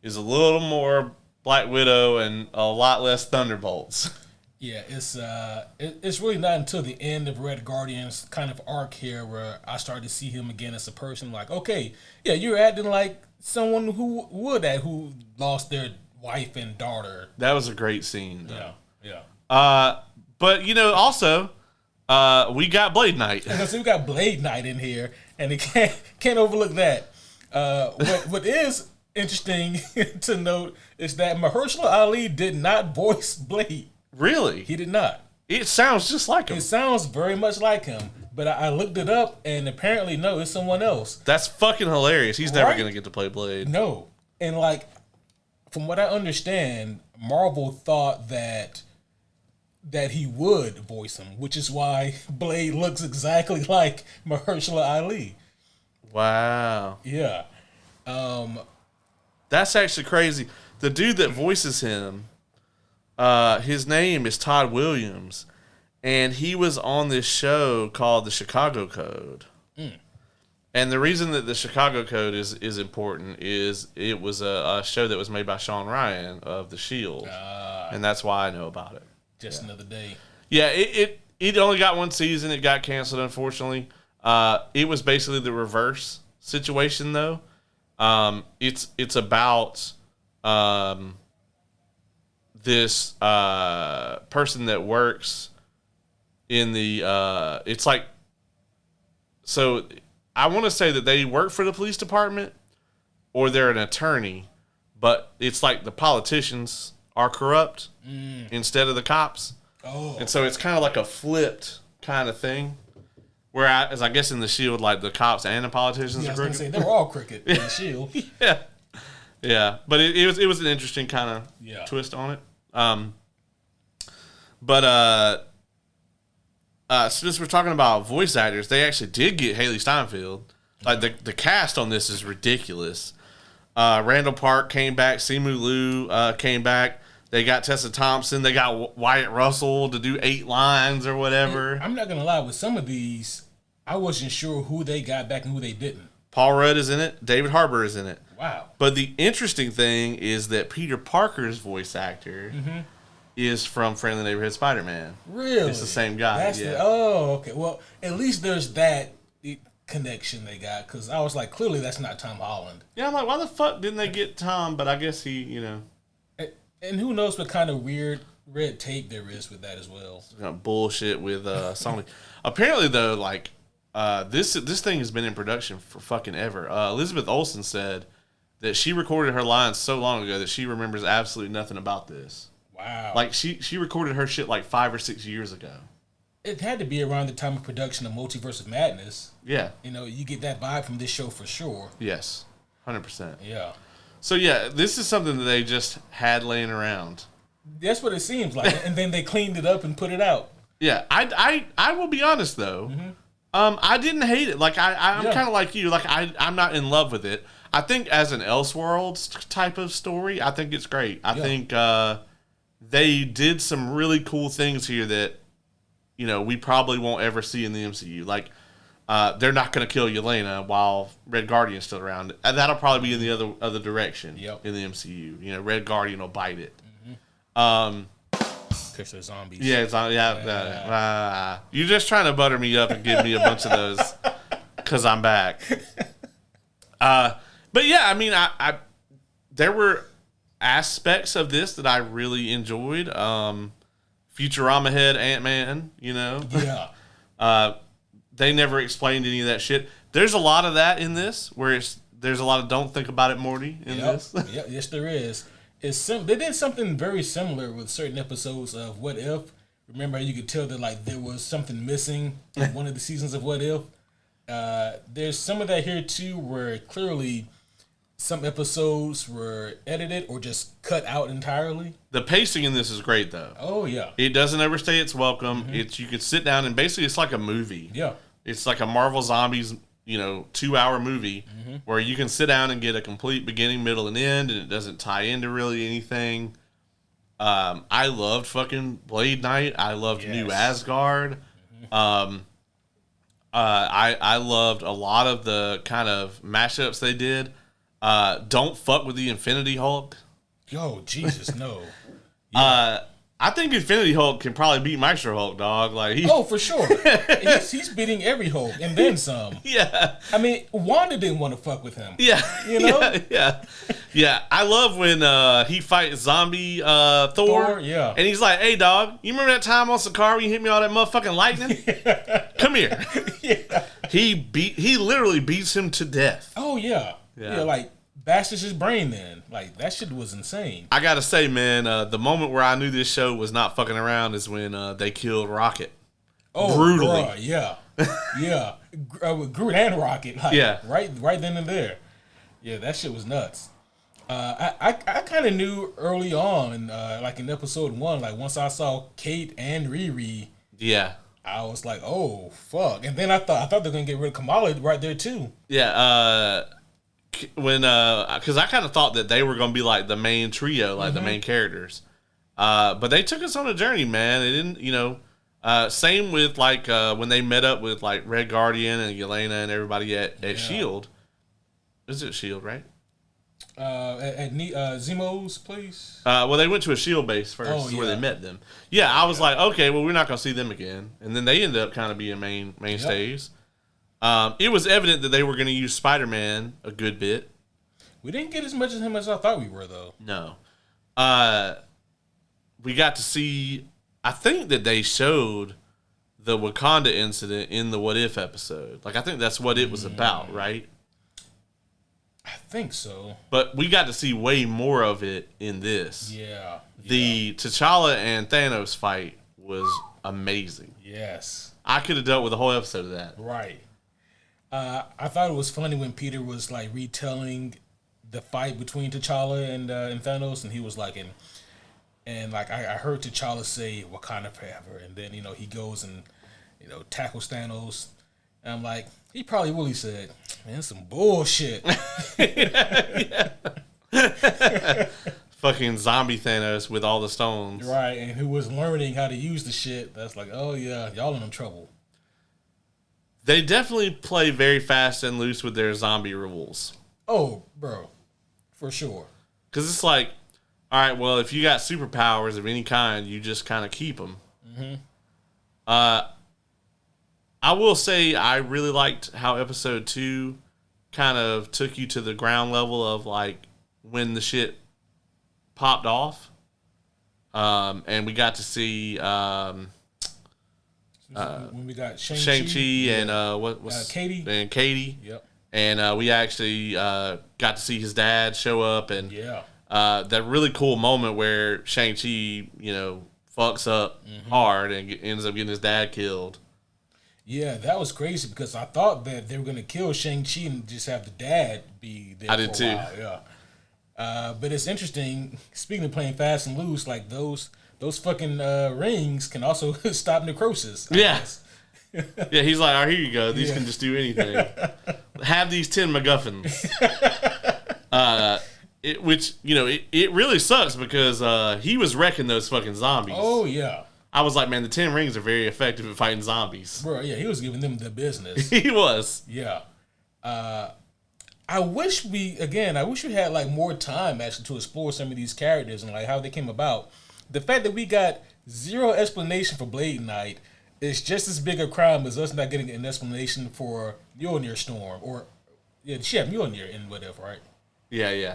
is a little more Black Widow and a lot less Thunderbolts. Yeah, it's really not until the end of Red Guardian's kind of arc here where I started to see him again as a person. Like, okay, yeah, you're acting like someone who lost their wife and daughter. That was a great scene, though. Yeah. But, you know, also, we got Blade Knight. So we got Blade Knight in here, and it can't overlook that. What is interesting to note is that Mahershala Ali did not voice Blade. Really? He did not. It sounds just like him. It sounds very much like him. But I looked it up, and apparently, no, it's someone else. That's fucking hilarious. He's never going to get to play Blade. No. And, like, from what I understand, Marvel thought that he would voice him, which is why Blade looks exactly like Mahershala Ali. Wow. Yeah. That's actually crazy. The dude that voices him, his name is Todd Williams. And he was on this show called The Chicago Code. Mm. And the reason that The Chicago Code is important is it was a show that was made by Sean Ryan of The Shield. And that's why I know about it. Just another day. Yeah, it only got one season. It got canceled, unfortunately. It was basically the reverse situation, though. It's about this person that works in the it's like, so I want to say that they work for the police department or they're an attorney, but it's like the politicians are corrupt instead of the cops. Oh. And so it's kind of like a flipped kind of thing. Whereas I guess in the Shield, like the cops and the politicians are crooked. They're all crooked in the Shield. Yeah. But it was an interesting kind of twist on it. Since we're talking about voice actors, they actually did get Haley Steinfeld. Like the cast on this is ridiculous. Randall Park came back. Simu Liu came back. They got Tessa Thompson. They got Wyatt Russell to do 8 lines or whatever. I'm not gonna lie. With some of these, I wasn't sure who they got back and who they didn't. Paul Rudd is in it. David Harbour is in it. Wow. But the interesting thing is that Peter Parker's voice actor is from Friendly Neighborhood Spider-Man. Really? It's the same guy. Okay. Well, at least there's that connection they got, because I was like, clearly that's not Tom Holland. Yeah, I'm like, why the fuck didn't they get Tom? But I guess he, And who knows what kind of weird red tape there is with that as well. Bullshit with Sony. Apparently, though, like, this thing has been in production for fucking ever. Elizabeth Olsen said that she recorded her lines so long ago that she remembers absolutely nothing about this. Wow. Like, she recorded her shit like 5 or 6 years ago. It had to be around the time of production of Multiverse of Madness. Yeah. You get that vibe from this show for sure. Yes. 100%. Yeah. So, yeah, this is something that they just had laying around. That's what it seems like. And then they cleaned it up and put it out. Yeah. I will be honest, though. Mm-hmm. I didn't hate it. Like, I'm kind of like you. Like, I'm not in love with it. I think as an Elseworlds type of story, I think it's great. I think they did some really cool things here that, we probably won't ever see in the MCU. Like, they're not going to kill Yelena while Red Guardian's still around. And that'll probably be in the other direction in the MCU. Red Guardian will bite it. Because they're zombies. Yeah, you're just trying to butter me up and give me a bunch of those because I'm back. But yeah, I mean, I there were aspects of this that I really enjoyed. Futurama head Ant-Man, Yeah. They never explained any of that shit. There's a lot of that in this, where there's a lot of "Don't think about it, Morty" in this. Yeah, yes, there is. They did something very similar with certain episodes of What If. Remember, you could tell that like there was something missing in one of the seasons of What If. There's some of that here too, where clearly some episodes were edited or just cut out entirely. The pacing in this is great, though. Oh yeah, it doesn't overstay its welcome. You could sit down and basically it's like a movie. Yeah, it's like a Marvel Zombies 2-hour movie where you can sit down and get a complete beginning, middle, and end, and it doesn't tie into really anything. I loved fucking Blade Knight. I loved New Asgard. I loved a lot of the kind of mashups they did. Don't fuck with the Infinity Hulk. Yo, Jesus, no. I think Infinity Hulk can probably beat Maestro Hulk, dog. Like for sure. he's beating every Hulk and then some. Yeah. I mean, Wanda didn't want to fuck with him. Yeah. Yeah. I love when he fights zombie Thor. Yeah. And he's like, "Hey, dog, you remember that time on Sakaar when you hit me all that motherfucking lightning? Come here." Yeah. He literally beats him to death. Oh yeah. Yeah, like bashes his brain then. Like that shit was insane. I gotta say, man, the moment where I knew this show was not fucking around is when they killed Rocket. Oh, brutally. Bruh, yeah. Yeah. With Groot and Rocket. Like, yeah. Right then and there. Yeah, that shit was nuts. I kind of knew early on, like in episode 1, like once I saw Kate and Riri. Yeah. I was like, oh fuck. And then I thought they were gonna get rid of Kamala right there too. Yeah, because I kind of thought that they were going to be like the main trio, like the main characters. But they took us on a journey, man. They didn't, same with like when they met up with like Red Guardian and Yelena and everybody at S.H.I.E.L.D. Is it S.H.I.E.L.D., right? At Zemo's place? Well, they went to a S.H.I.E.L.D. base first where they met them. Yeah, I was like, okay, well, we're not going to see them again. And then they ended up kind of being mainstays. Yep. It was evident that they were going to use Spider-Man a good bit. We didn't get as much of him as I thought we were, though. No. We got to see... I think that they showed the Wakanda incident in the What If episode. Like, I think that's what it was about, right? I think so. But we got to see way more of it in this. Yeah. The T'Challa and Thanos fight was amazing. Yes. I could have dealt with a whole episode of that. Right. I thought it was funny when Peter was like retelling the fight between T'Challa and Thanos, and he was like, and like I heard T'Challa say Wakanda forever, and then he goes and tackles Thanos, and I'm like, he probably really said, man, that's some bullshit. Fucking zombie Thanos with all the stones, right? And who was learning how to use the shit? That's like, oh yeah, y'all in trouble. They definitely play very fast and loose with their zombie rules. Oh, bro. For sure. Because it's like, all right, well, if you got superpowers of any kind, you just kind of keep them. Mm-hmm. I will say I really liked how episode 2 kind of took you to the ground level of like when the shit popped off. And we got to see when we got Shang-Chi and Katie. And Katie. Yep. And we actually got to see his dad show up, and that really cool moment where Shang-Chi, fucks up hard and ends up getting his dad killed. Yeah, that was crazy because I thought that they were going to kill Shang-Chi and just have the dad be there. I did too. While. Yeah. But it's interesting, speaking of playing fast and loose, like those fucking rings can also stop necrosis. I guess. Yeah, he's like, all right, here you go. These can just do anything. Have these 10 MacGuffins. It really sucks because he was wrecking those fucking zombies. Oh, yeah. I was like, man, the 10 rings are very effective at fighting zombies. Bro, yeah, he was giving them the business. He was. Yeah. I wish we had like more time actually to explore some of these characters and like how they came about. The fact that we got zero explanation for Blade Knight is just as big a crime as us not getting an explanation for Mjolnir Storm. She had Mjolnir in whatever, right? Yeah.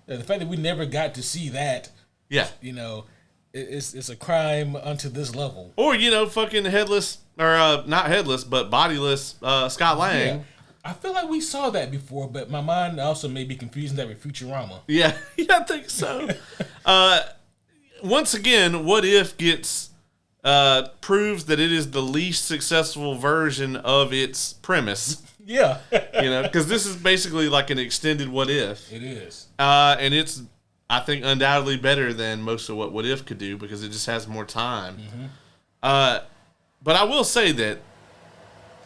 The fact that we never got to see that, it's a crime unto this level. Or, fucking headless, or not headless, but bodiless Scott Lang. Yeah. I feel like we saw that before, but my mind also may be confusing that with Futurama. Yeah, I think so. Once again, What If gets proves that it is the least successful version of its premise. Yeah. Because this is basically like an extended What If. It is. And it's, I think, undoubtedly better than most of what If could do because it just has more time. Mm-hmm. But I will say that,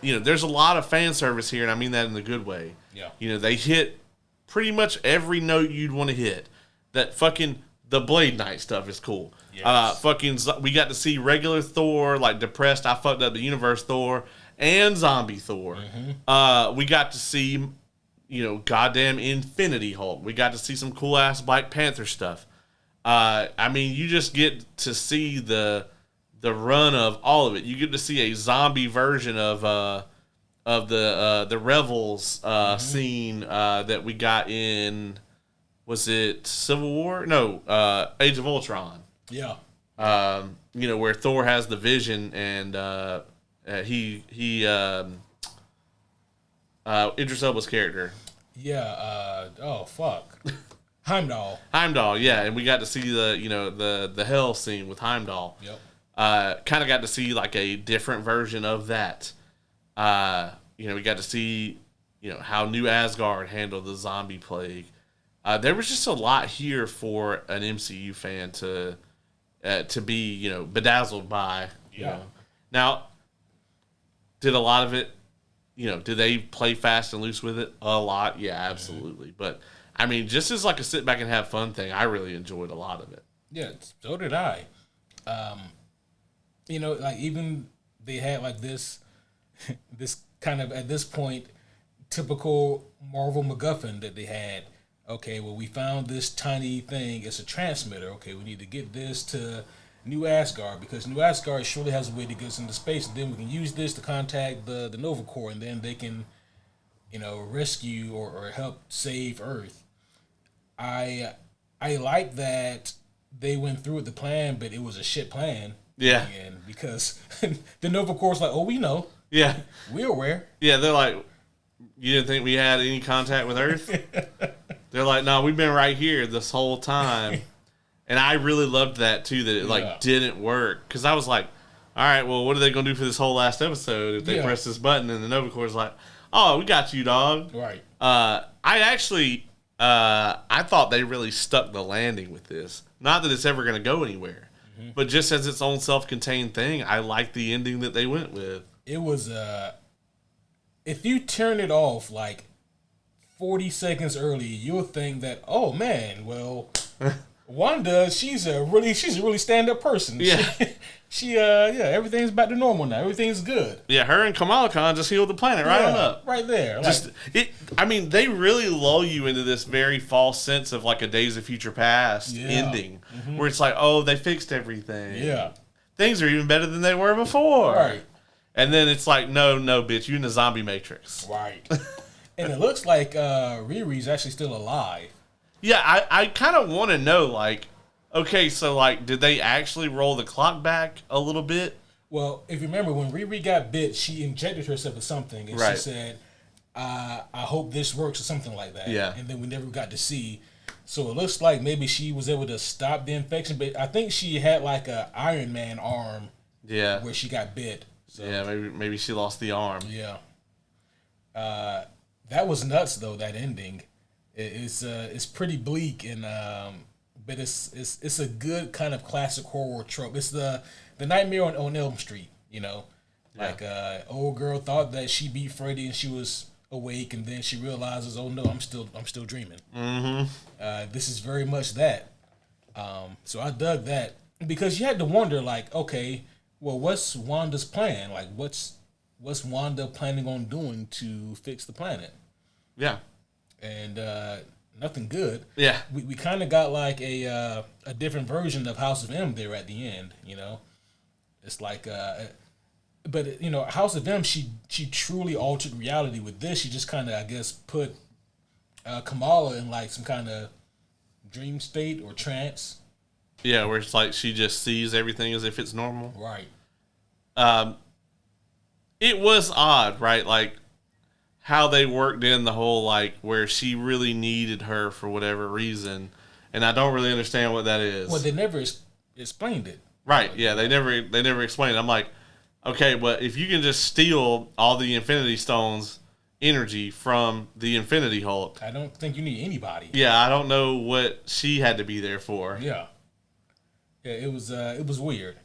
there's a lot of fan service here, and I mean that in the good way. Yeah. They hit pretty much every note you'd want to hit. That fucking, the Blade Knight stuff is cool. Yes. We got to see regular Thor, like depressed, I fucked up the universe Thor, and zombie Thor. Mm-hmm. We got to see, goddamn Infinity Hulk. We got to see some cool ass Black Panther stuff. You just get to see the run of all of it. You get to see a zombie version of the Revels scene that we got in, was it Civil War? No, Age of Ultron. Yeah. Where Thor has the vision and Idris Elba's character. Yeah. Oh fuck. Heimdall. Yeah, and we got to see the hell scene with Heimdall. Yep. Kind of got to see like a different version of that. We got to see how New Asgard handled the zombie plague. There was just a lot here for an MCU fan to be bedazzled by. Now, did a lot of it, did they play fast and loose with it? A lot, yeah, absolutely. Mm-hmm. But I mean, just as like a sit back and have fun thing, I really enjoyed a lot of it. Yeah, so did I. Like even they had like this kind of at this point typical Marvel MacGuffin that they had. Okay, well we found this tiny thing. It's a transmitter. Okay, we need to get this to New Asgard because New Asgard surely has a way to get us into space, and then we can use this to contact the Nova Corps, and then they can, rescue or help save Earth. I like that they went through with the plan, but it was a shit plan. Yeah. Because the Nova Corps like, oh, we know. Yeah. We're aware. Yeah, they're like, you didn't think we had any contact with Earth? They're like, no, we've been right here this whole time. And I really loved that, too, that it, didn't work. Because I was like, all right, well, what are they going to do for this whole last episode if they press this button? And the Nova Corps like, oh, we got you, dog. Right. I thought they really stuck the landing with this. Not that it's ever going to go anywhere. Mm-hmm. But just as its own self-contained thing, I like the ending that they went with. It was, if you turn it off, 40 seconds early, you'll think that, oh, man, well, Wanda, she's a really stand-up person. Yeah. Everything's back to normal now. Everything's good. Yeah, her and Kamala Khan just healed the planet right on up. Right there. They really lull you into this very false sense of like a Days of Future Past ending, where it's like, oh, they fixed everything. Yeah. Things are even better than they were before. Right. And then it's like, no, bitch, you're in the zombie matrix. Right. And it looks like Riri's actually still alive. Yeah, I kind of want to know, like, okay, so, like, did they actually roll the clock back a little bit? Well, if you remember, when Riri got bit, she injected herself with something, and she said, I hope this works, or something like that. Yeah. And then we never got to see. So it looks like maybe she was able to stop the infection, but I think she had, like, a Iron Man arm where she got bit. So, yeah, maybe she lost the arm. Yeah. That was nuts, though, that ending. It's pretty bleak, and but it's a good kind of classic horror trope. It's the Nightmare on Elm Street, you know, like old girl thought that she beat Freddy and she was awake, and then she realizes, oh no, I'm still dreaming. Mm-hmm. This is very much that. So I dug that because you had to wonder, like, okay, well, what's Wanda's plan? Like, what's Wanda planning on doing to fix the planet? Yeah. And nothing good. Yeah. We kind of got like a different version of House of M there at the end, you know. It's like, but you know, House of M, she truly altered reality. With this, she just kind of, I guess, put Kamala in like some kind of dream state or trance. Yeah, where it's like she just sees everything as if it's normal. Right. It was odd, right? Like, how they worked in the whole, like, where she really needed her for whatever reason, and I don't really understand what that is. Well, they never explained it. Right? Yeah, they never explained it. I'm like, okay, but if you can just steal all the Infinity Stones energy from the Infinity Hulk, I don't think you need anybody. Yeah, I don't know what she had to be there for. Yeah, it was weird.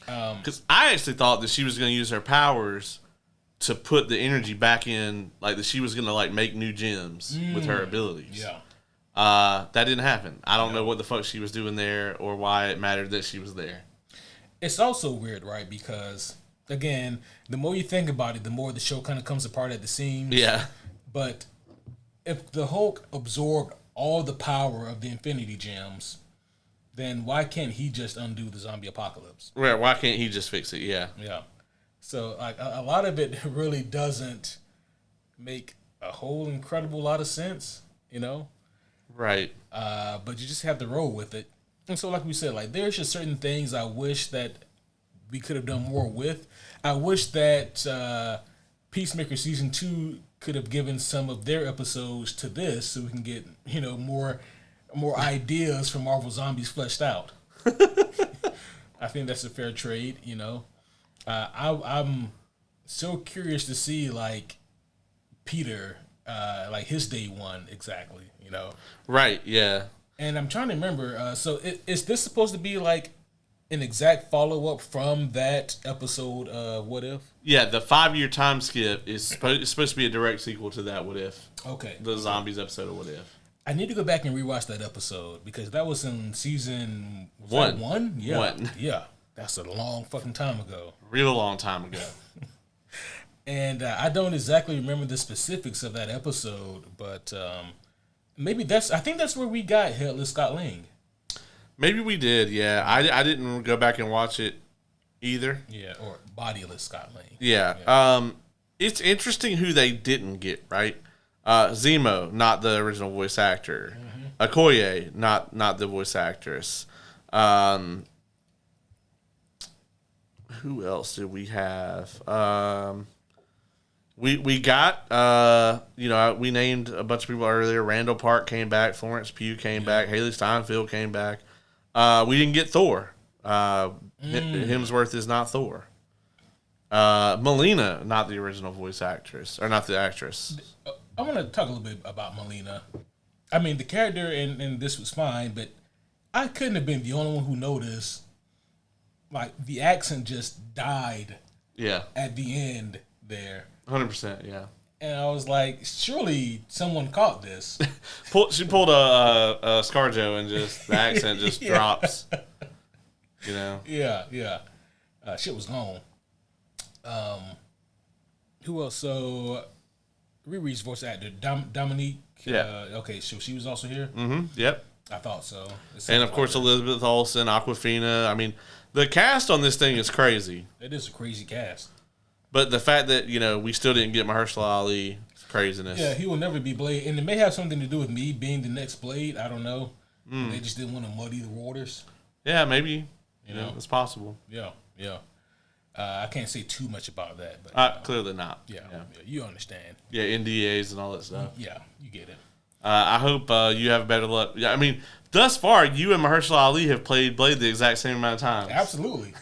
Because I actually thought that she was going to use her powers to put the energy back in, like that she was going to like make new gems with her abilities. Yeah. That didn't happen. I don't know what the fuck she was doing there or why it mattered that she was there. It's also weird, right? Because, again, the more you think about it, the more the show kind of comes apart at the seams. Yeah. But if the Hulk absorbed all the power of the Infinity Gems, then why can't he just undo the zombie apocalypse? Right. Why can't he just fix it? Yeah. Yeah. So, like, a lot of it really doesn't make a whole incredible lot of sense, you know? Right. But you just have to roll with it. And so, like we said, like, there's just certain things I wish that we could have done more with. I wish that Peacemaker Season 2 could have given some of their episodes to this so we can get, you know, more ideas from Marvel Zombies fleshed out. I think that's a fair trade, you know. I'm so curious to see, like, Peter, like, his day one exactly, you know. Right, yeah. And I'm trying to remember, so is this supposed to be, like, an exact follow-up from that episode of What If? Yeah, the 5-year time skip is supposed to be a direct sequel to that What If. Okay. The Zombies episode of What If. I need to go back and rewatch that episode because that was in season... One. One? Yeah. One. Yeah. That's a long fucking time ago. Real long time ago. And I don't exactly remember the specifics of that episode, but maybe I think that's where we got Headless Scott Lang. Maybe we did, yeah. I didn't go back and watch it either. Yeah, or Bodyless Scott Lang. Yeah. It's interesting who they didn't get, right? Zemo, not the original voice actor. Mm-hmm. Okoye, not the voice actress. Who else did we have? We got, we named a bunch of people earlier. Randall Park came back. Florence Pugh came back. Haley Steinfeld came back. We didn't get Thor. Hemsworth is not Thor. Melina, not the original voice actress, or not the actress. I want to talk a little bit about Melina. I mean, the character in this was fine, but I couldn't have been the only one who noticed. Like, the accent just died. Yeah. At the end there. 100%, yeah. And I was like, surely someone caught this. She pulled a ScarJo and just the accent just drops. You know. Yeah. Shit was gone. Who else? So Riri's voice actor Dominique. Yeah. Okay, so she was also here. Mm-hmm. Yep. I thought so. And of course Elizabeth Olsen, Awkwafina. I mean, the cast on this thing is crazy. It is a crazy cast. But the fact that we still didn't get Mahershala Ali, is craziness. Yeah, he will never be Blade, and it may have something to do with me being the next Blade. I don't know. They just didn't want to muddy the waters. Yeah, maybe. You know, it's possible. Yeah. I can't say too much about that, but clearly not. Yeah, you understand. Yeah, NDAs and all that stuff. Yeah, you get it. I hope you have better luck. Yeah, I mean, thus far, you and Mahershala Ali have played Blade the exact same amount of times. Absolutely.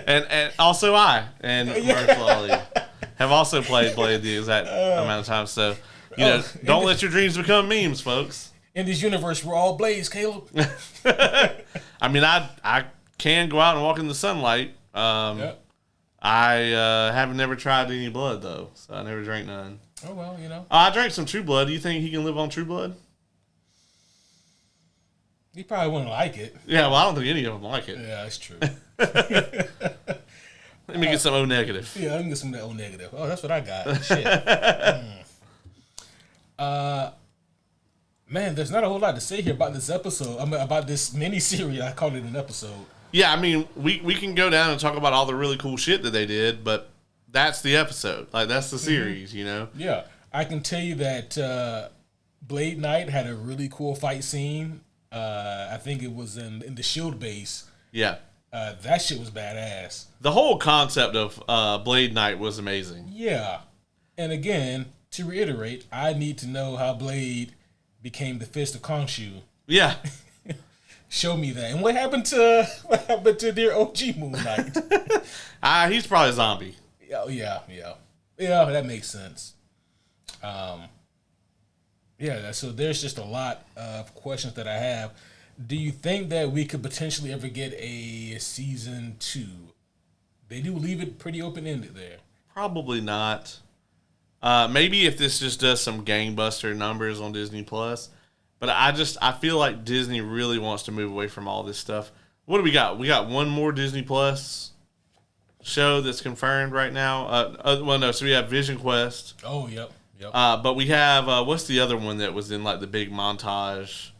and also I and Mahershala Ali have also played Blade the exact amount of times. So, don't let your dreams become memes, folks. In this universe, we're all Blades, Caleb. I mean, I can go out and walk in the sunlight. I have never tried any blood, though, so I never drank none. Oh, well, I drank some True Blood. Do you think he can live on True Blood? He probably wouldn't like it. Yeah, well, I don't think any of them like it. Yeah, that's true. Let me get some O negative. Yeah, let me get some of that O negative. Oh, that's what I got. Shit. Man, there's not a whole lot to say here about this episode. I mean, about this mini-series. I called it an episode. Yeah, I mean, we can go down and talk about all the really cool shit that they did, but that's the episode. Like, that's the series, Yeah. I can tell you that Blade Knight had a really cool fight scene. I think it was in the Shield base. Yeah. That shit was badass. The whole concept of Blade Knight was amazing. Yeah. And again, to reiterate, I need to know how Blade became the Fist of Khonshu. Yeah. Show me that. And what happened to their OG Moon Knight? He's probably a zombie. Oh, yeah, that makes sense. So there's just a lot of questions that I have. Do you think that we could potentially ever get a season 2? They do leave it pretty open-ended there. Probably not. Maybe if this just does some gangbuster numbers on Disney Plus. But I feel like Disney really wants to move away from all this stuff. What do we got? We got one more Disney Plus show that's confirmed right now. So we have Vision Quest. Oh, yep. But we have, what's the other one that was in like the big montage?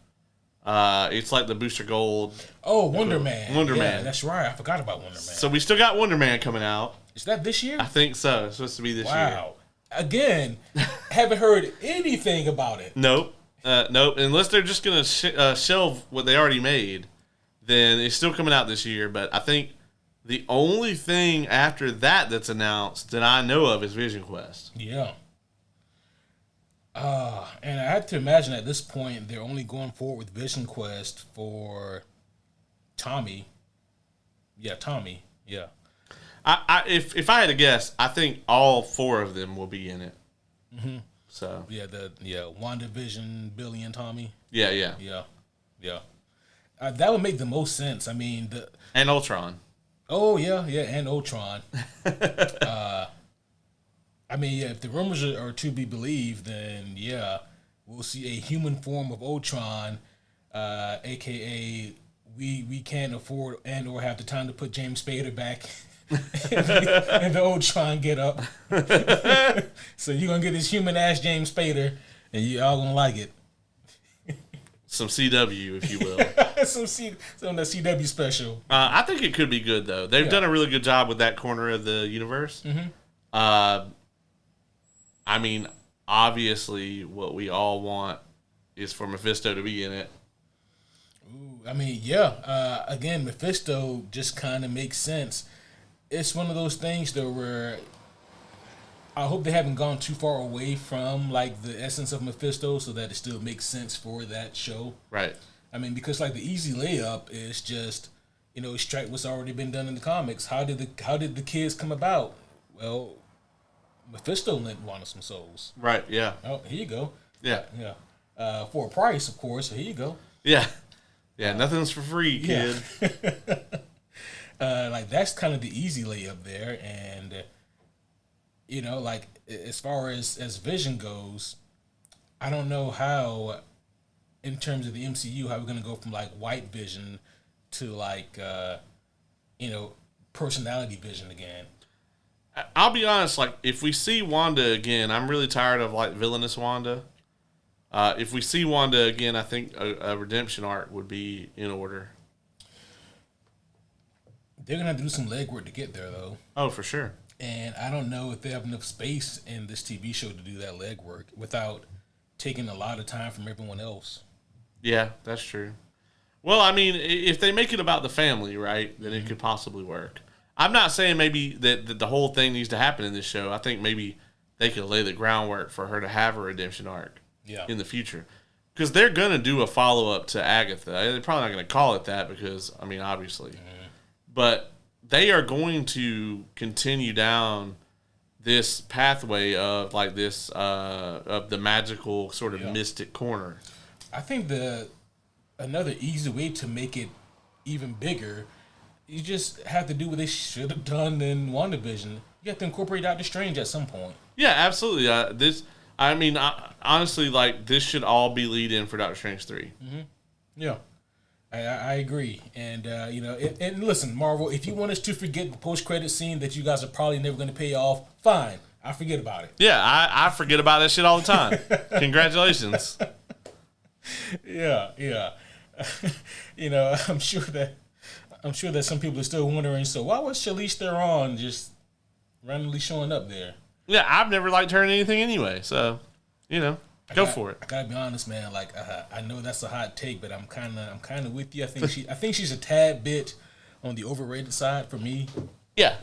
It's like the Booster Gold. Oh, Wonder Man. Wonder Man. That's right. I forgot about Wonder Man. So we still got Wonder Man coming out. Is that this year? I think so. It's supposed to be this year. Wow. Again, haven't heard anything about it. Nope. Unless they're just going to shelve what they already made, then it's still coming out this year. But I think the only thing after that that's announced that I know of is Vision Quest. Yeah. And I have to imagine at this point they're only going forward with Vision Quest for Tommy. Yeah, Tommy. Yeah. If I had to guess, I think all 4 of them will be in it. Mm-hmm. So WandaVision, Billy and Tommy. Yeah. That would make the most sense. I mean, and Ultron. Oh yeah, and Ultron. I mean, if the rumors are to be believed, then we'll see a human form of Ultron, aka we can't afford and or have the time to put James Spader back. and the Ultron get up. So you're gonna get this human ass James Spader, and you all gonna like it. Some CW, if you will. some of the CW special. I think it could be good though. They've done a really good job with that corner of the universe. Mm-hmm. I mean, obviously, what we all want is for Mephisto to be in it. Ooh, I mean, again, Mephisto just kind of makes sense. It's one of those things though where I hope they haven't gone too far away from like the essence of Mephisto so that it still makes sense for that show. Right. I mean, because like the easy layup is just, extract what's already been done in the comics. How did the kids come about? Well, Mephisto lent one of some souls. Right, yeah. Oh, here you go. Yeah. Yeah. For a price, of course. So here you go. Yeah. Yeah, nothing's for free, kid. Yeah. Like that's kind of the easy layup there, and like as far as Vision goes, I don't know how, in terms of the MCU, how we're gonna go from like white Vision to like personality Vision again. I'll be honest, like, if we see Wanda again, I'm really tired of, like, villainous Wanda. If we see Wanda again, I think a redemption arc would be in order. They're going to have to do some legwork to get there, though. Oh, for sure. And I don't know if they have enough space in this TV show to do that legwork without taking a lot of time from everyone else. Yeah, that's true. Well, I mean, if they make it about the family, right, then it could possibly work. I'm not saying maybe that the whole thing needs to happen in this show. I think maybe they could lay the groundwork for her to have a redemption arc in the future. Because they're going to do a follow-up to Agatha. They're probably not going to call it that because, I mean, obviously. Mm-hmm. But they are going to continue down this pathway of, like, this, of the magical sort of mystic corner. I think another easy way to make it even bigger, you just have to do what they should have done in WandaVision. You have to incorporate Doctor Strange at some point. Yeah, absolutely. Honestly, like, this should all be lead in for Doctor Strange 3. Mm-hmm. Yeah, I agree. And, and listen, Marvel, if you want us to forget the post-credit scene that you guys are probably never going to pay off, fine. I forget about it. Yeah, I forget about that shit all the time. Congratulations. Yeah. I'm sure that some people are still wondering, so why was Charlize Theron just randomly showing up there? Yeah, I've never liked her in anything anyway, so, go for it. I gotta be honest, man. Like, I know that's a hot take, but I'm kind of with you. I think she's a tad bit on the overrated side for me. Yeah.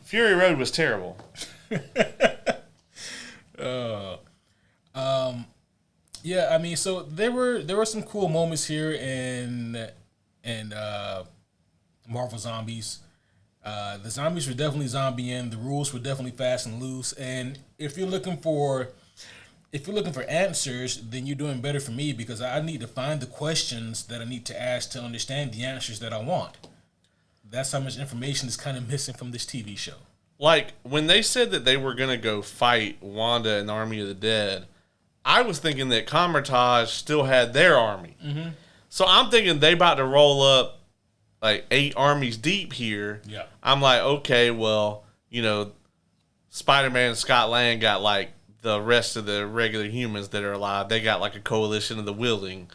Fury Road was terrible. Yeah, I mean, so there were some cool moments here in Marvel Zombies. The zombies were definitely zombieing. The rules were definitely fast and loose. And if you're looking for answers, then you're doing better for me because I need to find the questions that I need to ask to understand the answers that I want. That's how much information is kind of missing from this TV show. Like, when they said that they were going to go fight Wanda and the Army of the Dead, I was thinking that Kamar-Taj still had their army. Mm-hmm. So I'm thinking they about to roll up like 8 armies deep here. Yeah. I'm like, okay, well, Spider-Man and Scott Lang got like the rest of the regular humans that are alive. They got like a coalition of the willing.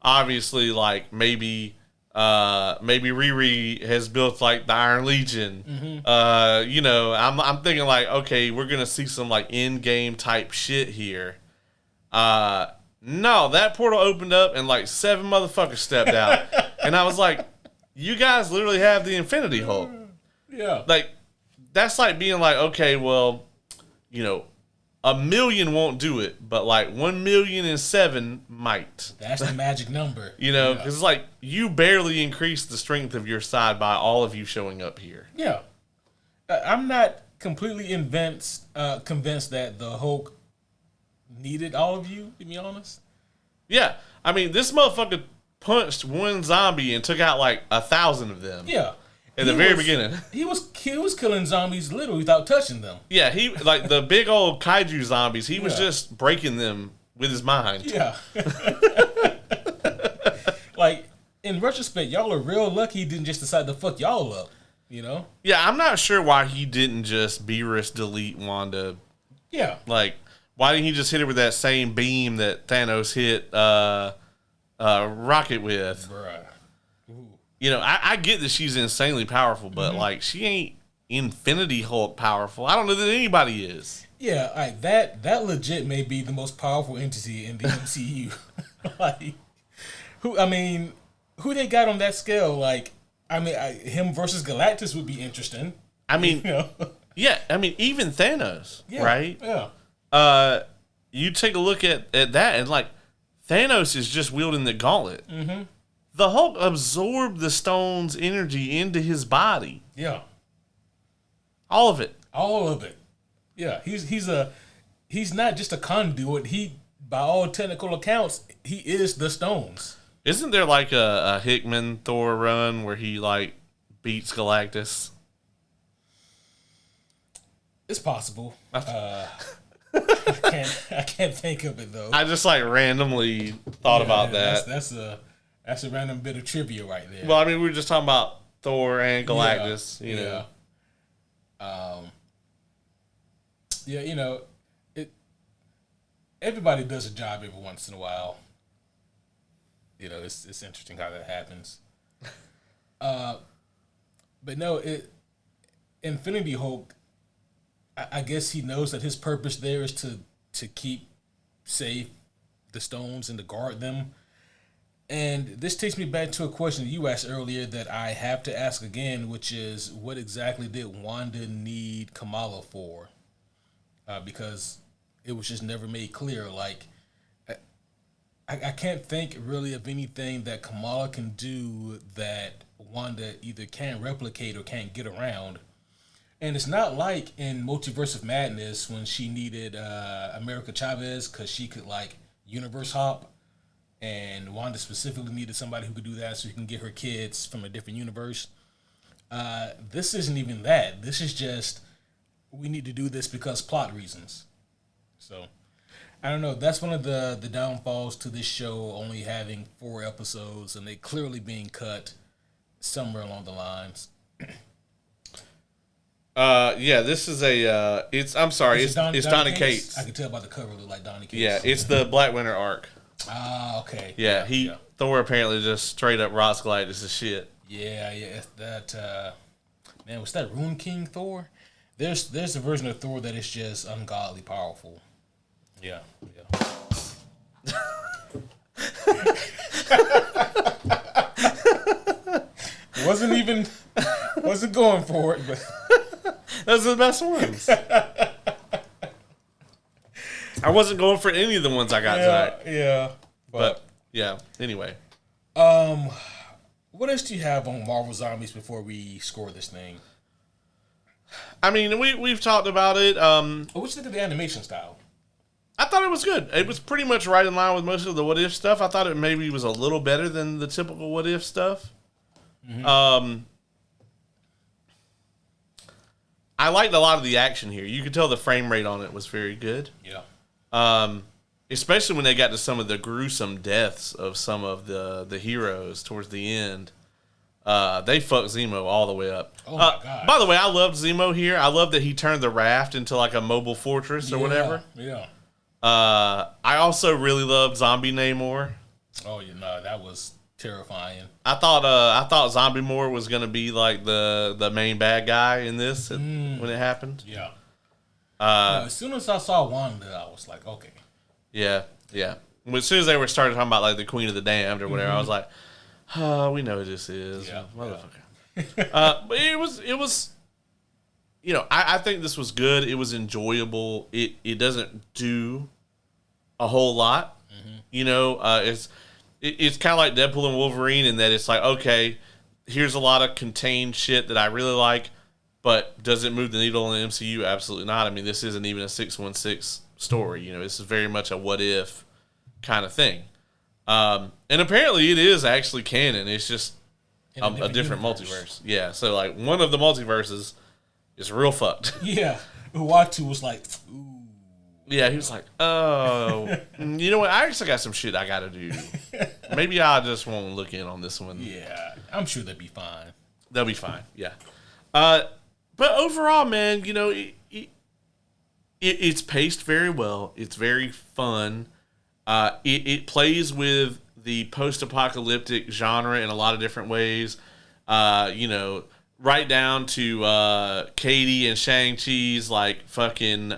Obviously, like maybe Riri has built like the Iron Legion. Mm-hmm. I'm thinking like, okay, we're gonna see some like end game type shit here. No, that portal opened up and like 7 motherfuckers stepped out, and I was like, you guys literally have the Infinity Hulk. Yeah, like that's like being like, okay, well, 1 million won't do it, but like 1,000,007 might. That's the magic number. Because it's like you barely increase the strength of your side by all of you showing up here. Yeah. I'm not completely convinced that the Hulk needed all of you, to be honest. Yeah. I mean, this motherfucker punched one zombie and took out like 1,000 of them. Yeah. At the very beginning. He was killing zombies literally without touching them. Yeah, he like the big old kaiju zombies, he was just breaking them with his mind. Yeah. Like, in retrospect, y'all are real lucky he didn't just decide to fuck y'all up, Yeah, I'm not sure why he didn't just Beerus delete Wanda. Yeah. Like, why didn't he just hit her with that same beam that Thanos hit Rocket with? Bruh. I get that she's insanely powerful, but like she ain't Infinity Hulk powerful. I don't know that anybody is. Yeah, like that legit may be the most powerful entity in the MCU. Like, who they got on that scale? Like, him versus Galactus would be interesting. Yeah, even Thanos, right? Yeah. You take a look at that, and like Thanos is just wielding the gauntlet. Mm-hmm. The Hulk absorbed the stone's energy into his body. Yeah. All of it. All of it. Yeah. He's not just a conduit. He, by all technical accounts, he is the stones. Isn't there like a Hickman Thor run where he like beats Galactus? It's possible. I can't think of it though. I just like randomly thought about that. That's a random bit of trivia right there. Well, I mean, we were just talking about Thor and Galactus. You know. Yeah, you know, everybody does a job every once in a while. You know, it's interesting how that happens. But no, Infinity Hulk, I guess he knows that his purpose there is to keep safe the stones and to guard them. And this takes me back to a question you asked earlier that I have to ask again, which is, what exactly did Wanda need Kamala for? Because it was just never made clear. Like, I can't think really of anything that Kamala can do that Wanda either can't replicate or can't get around. And it's not like in Multiverse of Madness when she needed America Chavez because she could, like, universe hop. And Wanda specifically needed somebody who could do that so she can get her kids from a different universe. This isn't even that. This is just, we need to do this because plot reasons. So, I don't know. That's one of the downfalls to this show only having 4 episodes and they clearly being cut somewhere along the lines. Yeah, this is a. I'm sorry, it's Donny Cates. I can tell by the cover, it look like Donny Cates. Yeah, it's the Black Winter arc. Ah, okay. Yeah, Thor apparently just straight up rocks Galactus' shit. Yeah, that man, was that Rune King Thor? There's a version of Thor that is just ungodly powerful. Yeah. wasn't going for it, but those are the best ones. I wasn't going for any of the ones I got tonight. Yeah. But yeah, anyway. What else do you have on Marvel Zombies before we score this thing? I mean, we've talked about it. What you think of the animation style? I thought it was good. It was pretty much right in line with most of the What If stuff. I thought it maybe was a little better than the typical What If stuff. Mm-hmm. I liked a lot of the action here. You could tell the frame rate on it was very good. Yeah. Especially when they got to some of the gruesome deaths of some of the heroes towards the end. They fucked Zemo all the way up. Oh my God. By the way, I loved Zemo here. I love that he turned the raft into like a mobile fortress or whatever. Yeah. I also really loved Zombie Namor. Oh, that was terrifying. I thought Zombie Namor was gonna be like the main bad guy in this when it happened. Yeah. As soon as I saw Wanda, I was like, okay. Yeah. As soon as they started talking about like the Queen of the Damned or whatever, I was like, oh, we know who this is. Yeah. Motherfucker. But it was I think this was good. It was enjoyable. It doesn't do a whole lot. Mm-hmm. It's kind of like Deadpool and Wolverine in that it's like, okay, here's a lot of contained shit that I really like, but does it move the needle in the MCU? Absolutely not. I mean, this isn't even a 616 story. This is very much a what if kind of thing. And apparently it is actually canon. It's just a different multiverse. Yeah. So like one of the multiverses is real fucked. Yeah. Uatu was like, ooh. Yeah, he was like, oh, you know what? I actually got some shit I got to do. Maybe I just won't look in on this one. Yeah, I'm sure they'll be fine. They'll be fine, yeah. But overall, man, it's paced very well. It's very fun. It plays with the post-apocalyptic genre in a lot of different ways. Right down to Katie and Shang-Chi's like fucking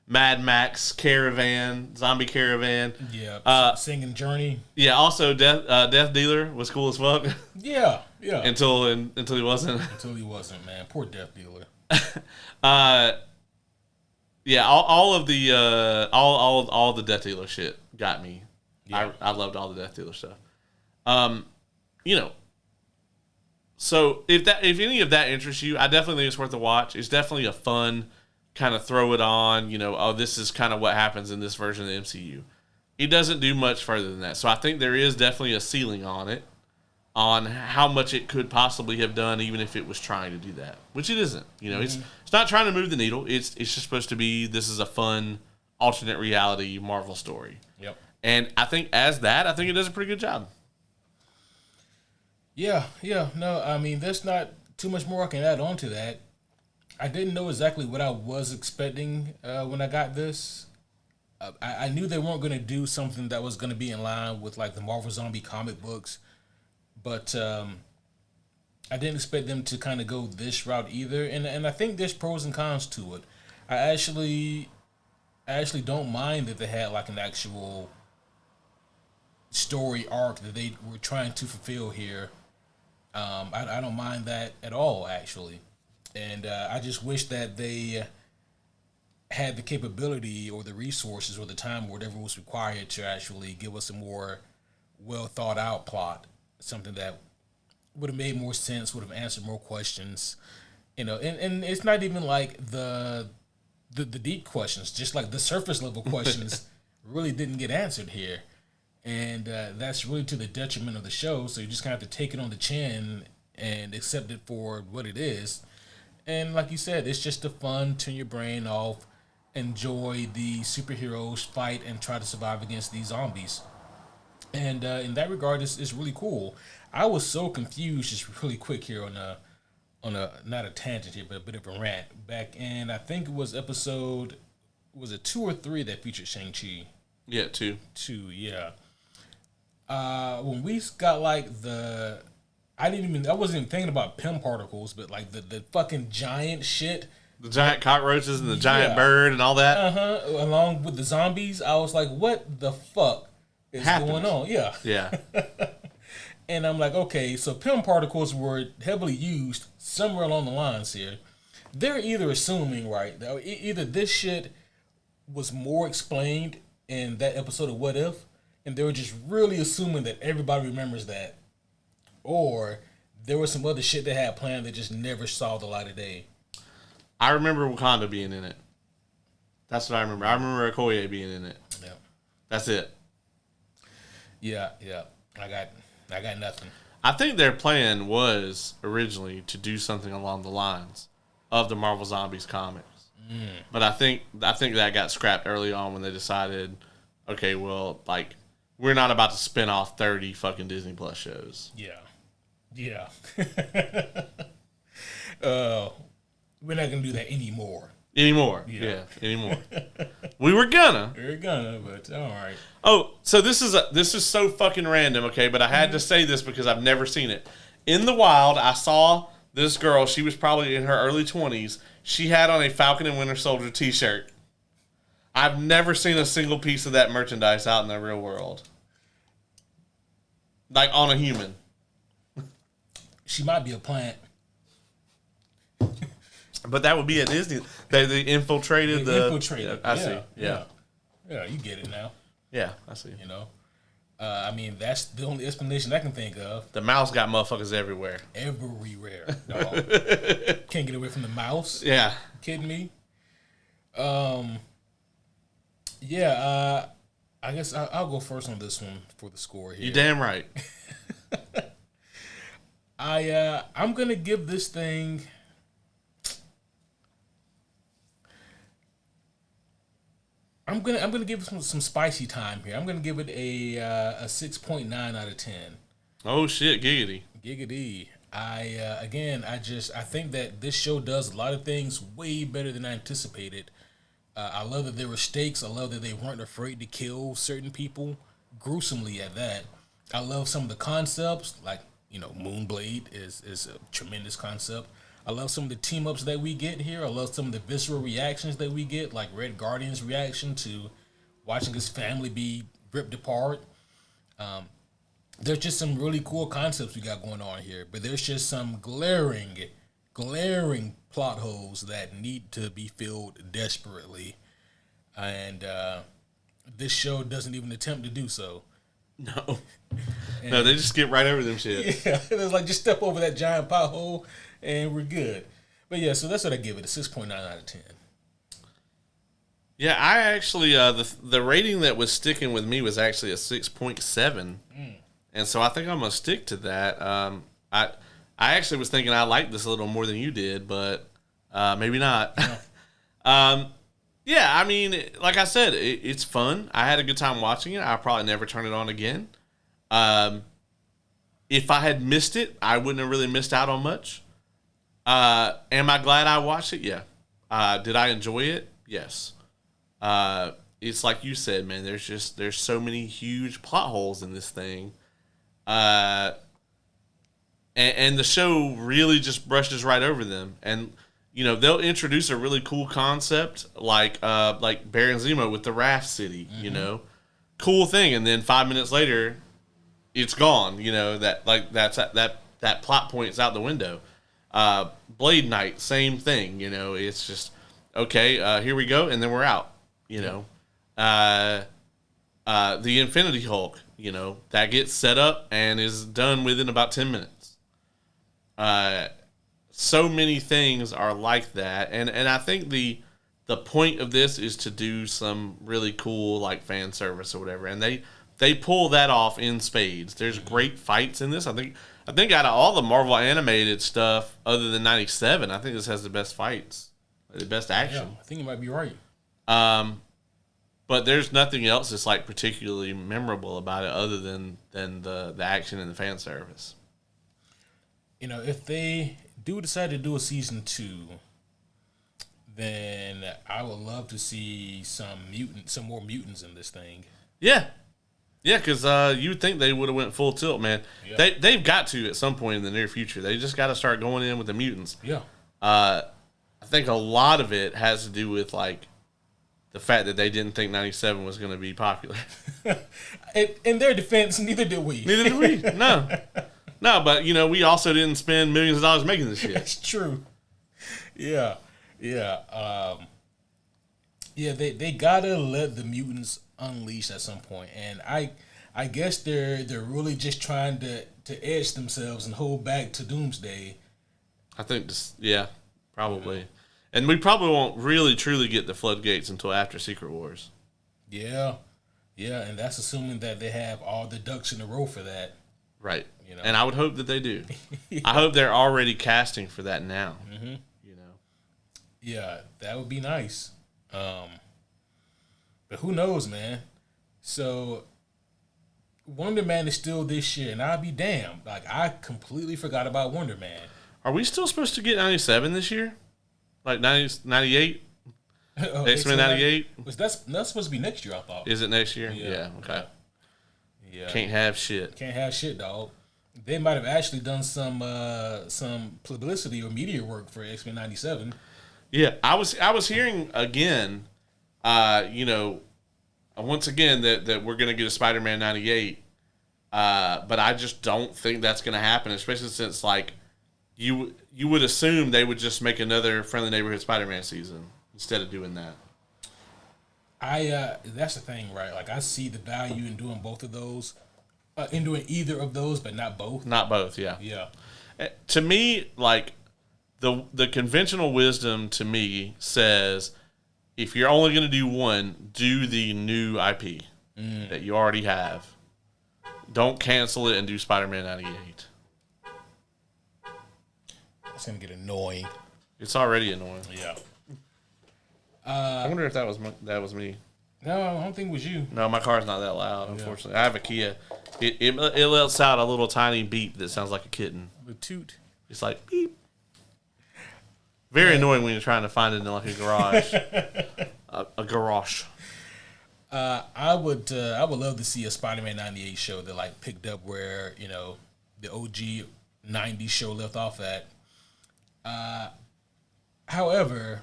Mad Max caravan, zombie caravan. Yeah, singing Journey. Yeah, also Death Dealer was cool as fuck. Yeah. Until he wasn't. Until he wasn't, man. Poor Death Dealer. Yeah, all of the all the Death Dealer shit got me. Yeah. I loved all the Death Dealer stuff. So if any of that interests you, I definitely think it's worth a watch. It's definitely a fun kind of throw it on, this is kind of what happens in this version of the MCU. It doesn't do much further than that. So I think there is definitely a ceiling on it. on how much it could possibly have done, even if it was trying to do that, which it isn't. You know, it's not trying to move the needle. It's just supposed to be, this is a fun alternate reality Marvel story. Yep. And I think I think it does a pretty good job. Yeah. No, I mean, there's not too much more I can add on to that. I didn't know exactly what I was expecting when I got this. I knew they weren't going to do something that was going to be in line with like the Marvel Zombie comic books, but I didn't expect them to kind of go this route either. And I think there's pros and cons to it. I actually don't mind that they had like an actual story arc that they were trying to fulfill here. I don't mind that at all, actually. And I just wish that they had the capability or the resources or the time or whatever was required to actually give us a more well thought out plot, something that would have made more sense, would have answered more questions, you know. And it's not even like the deep questions, just like the surface level questions really didn't get answered here, and that's really to the detriment of the show. So you just kind of have to take it on the chin and accept it for what it is. And like you said, it's just a fun, turn your brain off, enjoy the superheroes fight and try to survive against these zombies. And in that regard, it's really cool. I was so confused, just really quick here on a not a tangent here, but a bit of a rant. Back in, I think it was episode, was it 2 or 3 that featured Shang-Chi? Yeah, 2. 2, yeah. When we got like I wasn't even thinking about Pym particles, but like the fucking giant shit. The giant cockroaches and the giant bird and all that. Along with the zombies, I was like, what the fuck is going on? Yeah. Yeah. And I'm like, okay, so Pym particles were heavily used somewhere along the lines here. They're either assuming, right, that either this shit was more explained in that episode of What If, and they were just really assuming that everybody remembers that, or there was some other shit they had planned that just never saw the light of day. I remember Wakanda being in it. That's what I remember. I remember Okoye being in it. Yeah. That's it. Yeah. I got nothing. I think their plan was originally to do something along the lines of the Marvel Zombies comics. But I think that got scrapped early on when they decided, okay, well, like, we're not about to spin off 30 fucking Disney Plus shows. Yeah. We're not gonna do that anymore. Yeah, anymore. We were gonna, but all right. Oh, so this is so fucking random, okay? But I had to say this because I've never seen it. In the wild, I saw this girl. She was probably in her early 20s. She had on a Falcon and Winter Soldier t-shirt. I've never seen a single piece of that merchandise out in the real world, like on a human. She might be a plant. But that would be at Disney. They infiltrated Infiltrated. I see. Yeah, you get it now. Yeah, I see. You know, I mean, that's the only explanation I can think of. The mouse got motherfuckers everywhere. Everywhere, dog. Can't get away from the mouse. Yeah. You kidding me? Yeah. I guess I'll go first on this one for the score here. You damn right. I'm gonna give this thing. I'm gonna give it some spicy time here. I'm gonna give it a 6.9 out of 10. Oh shit, giggity. Giggity. I think that this show does a lot of things way better than I anticipated. I love that there were stakes. I love that they weren't afraid to kill certain people, gruesomely at that. I love some of the concepts, like, you know, Moonblade is a tremendous concept. I love some of the team-ups that we get here. I love some of the visceral reactions that we get, like Red Guardian's reaction to watching his family be ripped apart. There's just some really cool concepts we got going on here, but there's just some glaring plot holes that need to be filled desperately. And this show doesn't even attempt to do so. No. No, they just skip right over them shit. Yeah, it's like just step over that giant pothole and we're good. But yeah, so that's what I give it, a 6.9 out of 10. Yeah, I actually, the rating that was sticking with me was actually a 6.7. And so I think I'm gonna stick to that. I actually was thinking I liked this a little more than you did, but maybe not. Yeah. Yeah, I mean, like I said, it's fun. I had a good time watching it. I'll probably never turn it on again. If I had missed it, I wouldn't have really missed out on much. Am I glad I watched it? Yeah. Did I enjoy it? Yes. It's like you said, man. There's so many huge plot holes in this thing. And the show really just brushes right over them. And they'll introduce a really cool concept like Baron Zemo with the Raft City. Mm-hmm. Cool thing. And then 5 minutes later, it's gone. That plot point's out the window. Blade Knight, same thing. It's just okay. Here we go, and then we're out. The Infinity Hulk. That gets set up and is done within about 10 minutes. So many things are like that, and I think the point of this is to do some really cool like fan service or whatever, and they pull that off in spades. There's great fights in this. I think out of all the Marvel animated stuff other than 97, I think this has the best fights, the best action. Yeah, I think you might be right. But there's nothing else that's like particularly memorable about it other than the action and the fan service. If they do decide to do a season 2, then I would love to see some more mutants in this thing. Yeah, because you would think they would have went full tilt, man. Yeah. They've got to at some point in the near future. They just got to start going in with the mutants. Yeah. I think a lot of it has to do with like the fact that they didn't think 97 was going to be popular. In their defense, neither did we. No, but we also didn't spend millions of dollars making this shit. That's true. Yeah. They gotta let the mutants unleash at some point, and I guess they're really just trying to edge themselves and hold back to Doomsday. I think probably, and we probably won't really truly get the floodgates until after Secret Wars. Yeah, and that's assuming that they have all the ducks in a row for that. Right. And I would hope that they do. Yeah. I hope they're already casting for that now. Mm-hmm. Yeah, that would be nice. But who knows, man? So Wonder Man is still this year, and I'll be damned. Like, I completely forgot about Wonder Man. Are we still supposed to get 97 this year? Like 98? X-Men 98? That's supposed to be next year, I thought. Is it next year? Yeah, okay. Yeah. Can't have shit, dog. They might have actually done some publicity or media work for X-Men 97. Yeah, I was hearing again, once again that we're gonna get a Spider-Man 98, but I just don't think that's gonna happen, especially since like you would assume they would just make another Friendly Neighborhood Spider-Man season instead of doing that. That's the thing, right? Like, I see the value in doing both of those, in doing either of those, but not both. Not both, yeah. Yeah. To me, like, the conventional wisdom to me says, if you're only going to do one, do the new IP that you already have. Don't cancel it and do Spider-Man 98. That's going to get annoying. It's already annoying. Yeah. I wonder if that was me. No, I don't think it was you. No, my car's not that loud, unfortunately. Yeah. I have a Kia. It lets out a little tiny beep that sounds like a kitten. The toot. It's like beep. Very annoying when you're trying to find it in like a garage. a garage. I would love to see a Spider-Man 98 show that like picked up where the OG 90s show left off at. However,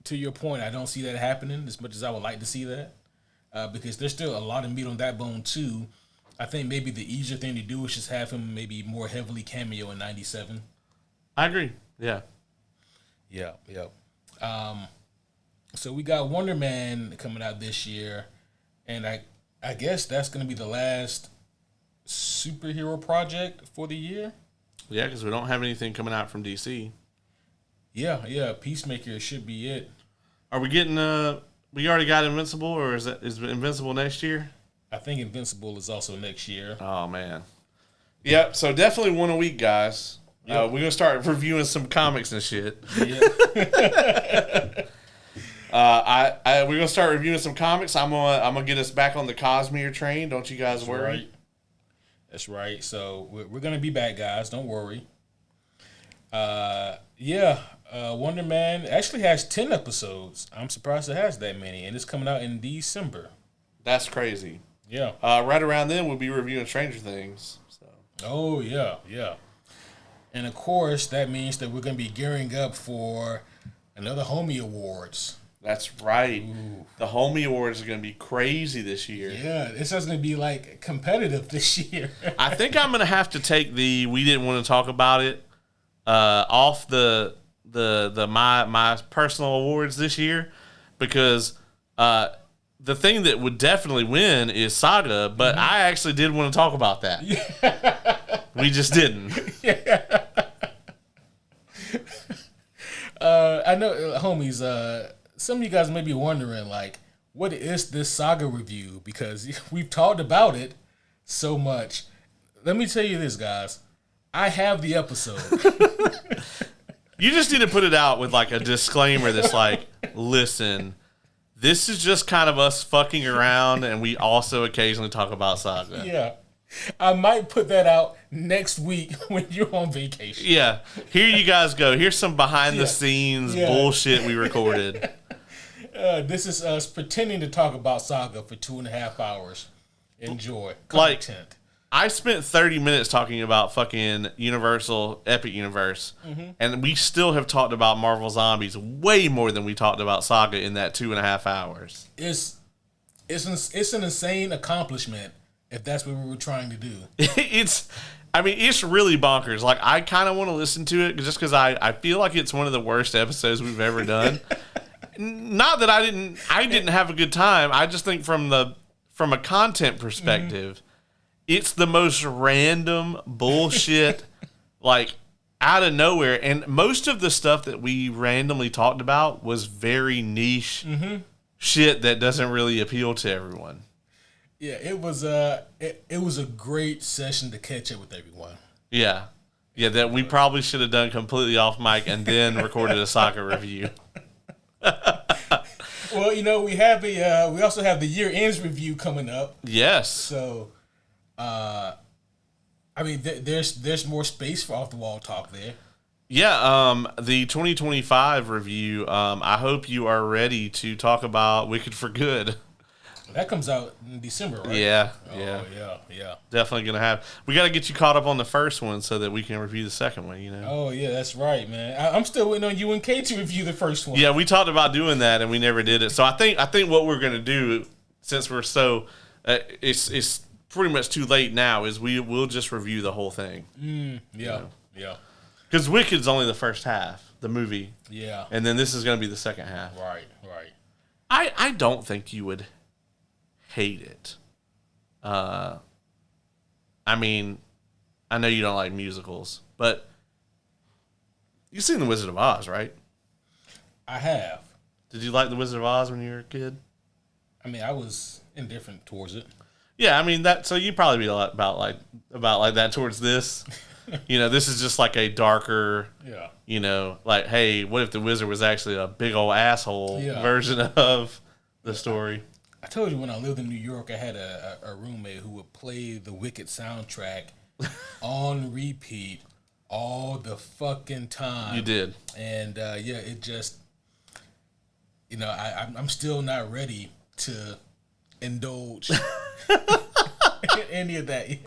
to your point, I don't see that happening as much as I would like to see that, because there's still a lot of meat on that bone too. I think maybe the easier thing to do is just have him maybe more heavily cameo in 97. I agree. Yeah. Yeah. So we got Wonder Man coming out this year, and I guess that's going to be the last superhero project for the year. Yeah, because we don't have anything coming out from DC. Yeah. Peacemaker should be it. Are we getting we already got Invincible, or is Invincible next year? I think Invincible is also next year. Oh man. Yep. So definitely one a week, guys. Yep. We're gonna start reviewing some comics and shit. Yeah. We're gonna start reviewing some comics. I'm gonna get us back on the Cosmere train. Don't you guys worry. Right. That's right. So we're gonna be back, guys. Don't worry. Wonder Man actually has 10 episodes. I'm surprised it has that many, and it's coming out in December. That's crazy. Yeah. Right around then, we'll be reviewing Stranger Things. So. Oh yeah. And of course, that means that we're gonna be gearing up for another Homie Awards. That's right. Ooh. The Homie Awards are going to be crazy this year. Yeah, it's just going to be like competitive this year. I think I'm going to have to take we didn't want to talk about it off the my personal awards this year, because the thing that would definitely win is Saga, but I actually did want to talk about that. Yeah. We just didn't. Yeah. I know, homies, some of you guys may be wondering, like, what is this Saga review? Because we've talked about it so much. Let me tell you this, guys. I have the episode. You just need to put it out with, like, a disclaimer that's like, listen, this is just kind of us fucking around, and we also occasionally talk about Saga. Yeah. I might put that out next week when you're on vacation. Yeah. Here you guys go. Here's some behind-the-scenes bullshit we recorded. This is us pretending to talk about Saga for 2.5 hours. Enjoy. Content. Like, I spent 30 minutes talking about fucking Universal Epic Universe, and we still have talked about Marvel Zombies way more than we talked about Saga in that 2.5 hours. It's an insane accomplishment if that's what we were trying to do. It's really bonkers. Like, I kind of want to listen to it just because I feel like it's one of the worst episodes we've ever done. Not that I didn't have a good time. I just think from a content perspective, it's the most random bullshit, like, out of nowhere. And most of the stuff that we randomly talked about was very niche shit that doesn't really appeal to everyone. Yeah, it was a great session to catch up with everyone. Yeah, that we probably should have done completely off mic and then recorded a Saga review. Well, we have we also have the year ends review coming up. Yes. So, there's more space for off the wall talk there. Yeah. The 2025 review. I hope you are ready to talk about Wicked for Good. That comes out in December, right? Yeah. Yeah. Definitely gonna have. We got to get you caught up on the first one so that we can review the second one. Oh yeah, that's right, man. I'm still waiting on you and Kate to review the first one. Yeah, we talked about doing that and we never did it. So I think what we're gonna do, since we're so, it's pretty much too late now, is we'll just review the whole thing. Yeah. Because Wicked's only the first half, the movie. Yeah. And then this is gonna be the second half. Right. I don't think you would hate it. I know you don't like musicals, but you've seen The Wizard of Oz, right? I have. Did you like The Wizard of Oz when you were a kid? I was indifferent towards it. Yeah, so you'd probably be about like that towards this. This is just like a darker, like, hey, what if the wizard was actually a big old asshole version of the story? I told you when I lived in New York, I had a roommate who would play the Wicked soundtrack on repeat all the fucking time. You did. And, it just, I'm still not ready to indulge in any of that yet.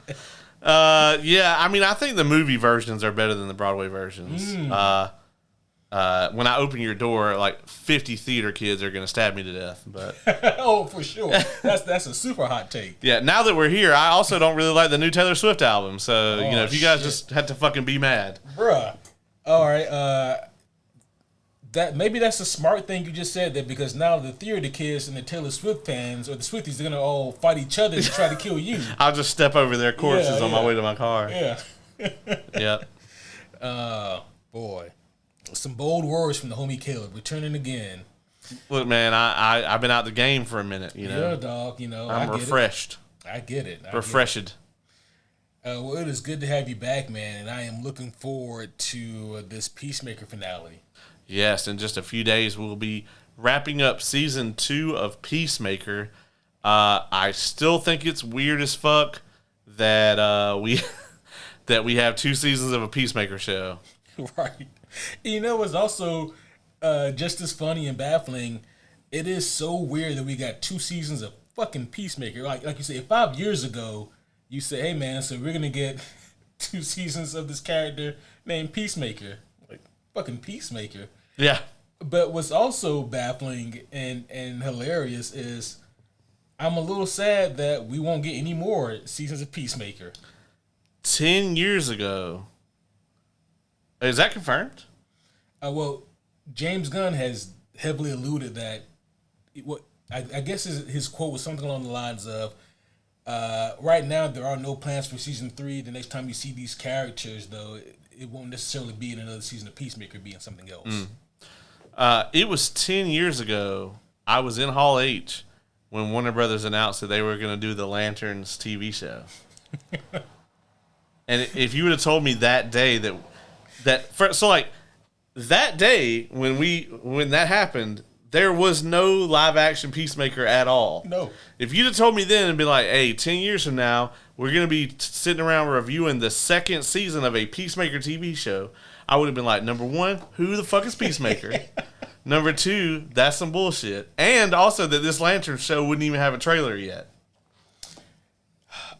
I think the movie versions are better than the Broadway versions. When I open your door, like 50 theater kids are going to stab me to death. But oh, for sure. That's a super hot take. Yeah, now that we're here, I also don't really like the new Taylor Swift album. So, if you guys just had to fucking be mad. Bruh. All right. Maybe that's a smart thing you just said there, because now the theater kids and the Taylor Swift fans, or the Swifties, are going to all fight each other to try to kill you. I'll just step over their corpses on my way to my car. Yeah. Yep. Boy. Some bold words from the homie Caleb, returning again. Look, man, I've been out the game for a minute, Yeah, dog, I'm refreshed. I get it. Refreshed. Well, it is good to have you back, man, and I am looking forward to this Peacemaker finale. Yes, in just a few days, we'll be wrapping up season 2 of Peacemaker. I still think it's weird as fuck that we that we have 2 seasons of a Peacemaker show. Right. You know, it's also just as funny and baffling. It is so weird that we got 2 seasons of fucking Peacemaker. Like you said, 5 years ago, you say, hey, man, so we're going to get 2 seasons of this character named Peacemaker. Like, fucking Peacemaker. Yeah. But what's also baffling and hilarious is I'm a little sad that we won't get any more seasons of Peacemaker. 10 years ago. Is that confirmed? Well, James Gunn has heavily alluded that I guess his quote was something along the lines of, right now there are no plans for season 3. The next time you see these characters, though, it won't necessarily be in another season of Peacemaker, being something else. It was 10 years ago. I was in Hall H when Warner Brothers announced that they were going to do the Lanterns TV show. And if you would have told me that day that day when that happened, there was no live action Peacemaker at all. No. If you'd have told me then and be like, hey, 10 years from now, we're going to be sitting around reviewing the 2nd season of a Peacemaker TV show, I would have been like, number 1, who the fuck is Peacemaker? Number 2, that's some bullshit. And also that this Lantern show wouldn't even have a trailer yet.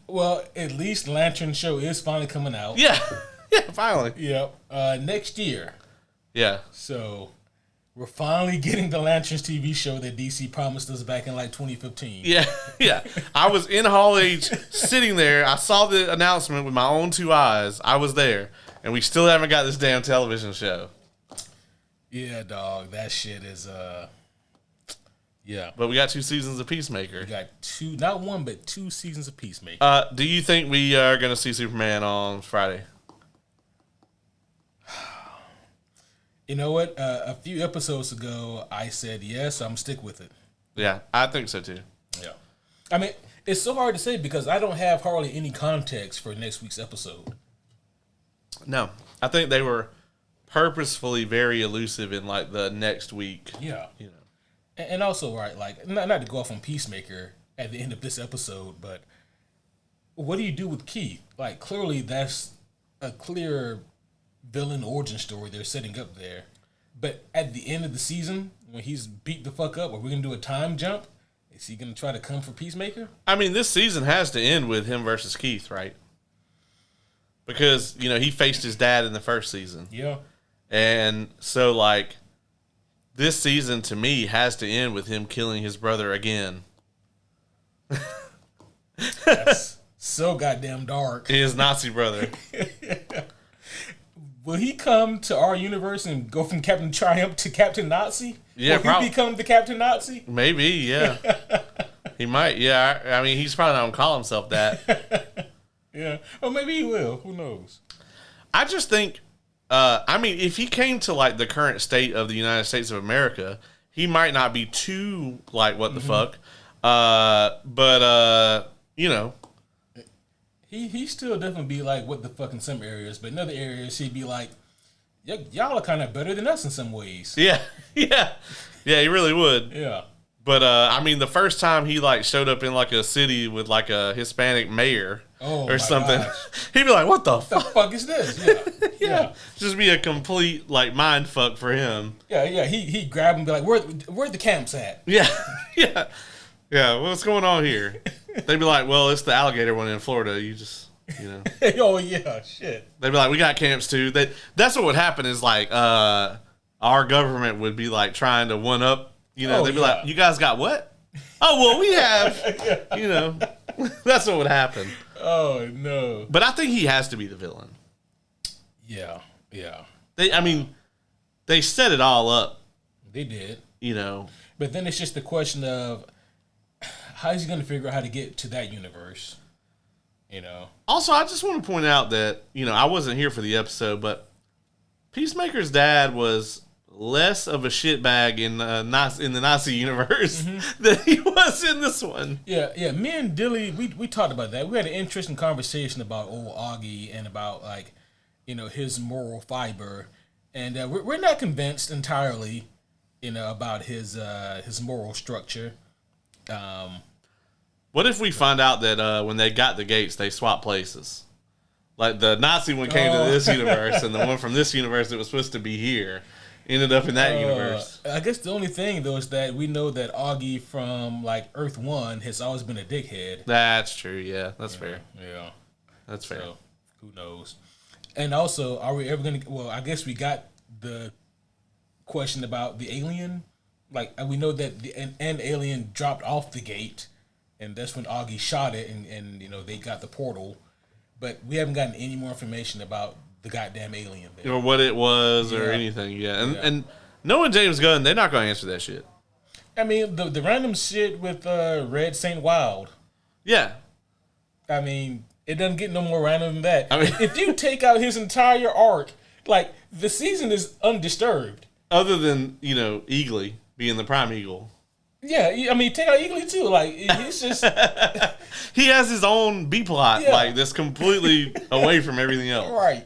Well, at least Lantern show is finally coming out. Yeah. Yeah, finally. Yep. Next year. Yeah. So we're finally getting the Lanterns TV show that DC promised us back in like 2015. Yeah, yeah. I was in Hall H sitting there. I saw the announcement with my own 2 eyes. I was there. And we still haven't got this damn television show. Yeah, dog. That shit is, yeah. But we got 2 seasons of Peacemaker. We got 2, not 1, but 2 seasons of Peacemaker. Do you think we are going to see Superman on Friday? You know what? A few episodes ago, I said yes. I'm stick with it. Yeah, I think so too. Yeah. I mean, it's so hard to say because I don't have hardly any context for next week's episode. No, I think they were purposefully very elusive in like the next week. Yeah. You know. And also, right, like, not to go off on Peacemaker at the end of this episode, but what do you do with Keith? Like, clearly that's a clear villain origin story they're setting up there. But at the end of the season, when he's beat the fuck up, are we going to do a time jump? Is he going to try to come for Peacemaker? I mean, this season has to end with him versus Keith, right? Because, you know, he faced his dad in the first season. Yeah. And so, like, this season, to me, has to end with him killing his brother again. That's so goddamn dark. His Nazi brother. Will he come to our universe and go from Captain Triumph to Captain Nazi? Yeah, Will he become the Captain Nazi? Maybe, yeah. He might, yeah. I mean, he's probably not going to call himself that. Yeah. Or maybe he will. Who knows? I just think, I mean, if he came to, like, the current state of the United States of America, he might not be too, like, what the fuck. But, you know. He still definitely be like, what the fuck in some areas, but in other areas, he'd be like, y'all are kind of better than us in some ways. Yeah, yeah. Yeah, he really would. Yeah. But, I mean, the first time he, like, showed up in, like, a city with, like, a Hispanic mayor or something, he'd be like, what the fuck? What the fuck is this? Yeah. Yeah. Just be a complete, like, mind fuck for him. Yeah. He'd grab him and be like, where the camps at? Yeah. Yeah. Yeah, what's going on here? They'd be like, well, it's the alligator one in Florida. You just, you know. Oh, yeah, shit. They'd be like, we got camps too. That's what would happen is like our government would be like trying to one up. You know, they'd be like, you guys got what? Oh, well, we have. You know, that's what would happen. Oh, no. But I think he has to be the villain. Yeah, yeah. They set it all up. They did. You know. But then it's just the question of, how is he going to figure out how to get to that universe? You know. Also, I just want to point out that, you know, I wasn't here for the episode, but Peacemaker's dad was less of a shitbag in the Nazi universe than he was in this one. Yeah. Me and Dilly, we talked about that. We had an interesting conversation about old Augie and about his moral fiber, and we're not convinced entirely, about his moral structure. What if we find out that when they got the gates, they swapped places? Like the Nazi one came to this universe, and the one from this universe that was supposed to be here ended up in that universe. I guess the only thing, though, is that we know that Augie from, Earth 1 has always been a dickhead. That's true, yeah. That's fair. Yeah. That's fair. So, who knows? And also, are we ever going to... Well, I guess we got the question about the alien. We know that an alien dropped off the gate, and that's when Augie shot it, and they got the portal. But we haven't gotten any more information about the goddamn alien there. Or what it was or anything, And knowing James Gunn, they're not going to answer that shit. I mean, the random shit with Red Saint Wild. Yeah. I mean, it doesn't get no more random than that. I mean, if you take out his entire arc, the season is undisturbed. Other than, Eagly being the prime eagle. Yeah, I mean, take out Eagly too. He's just... He has his own B-plot, that's completely away from everything else. Right.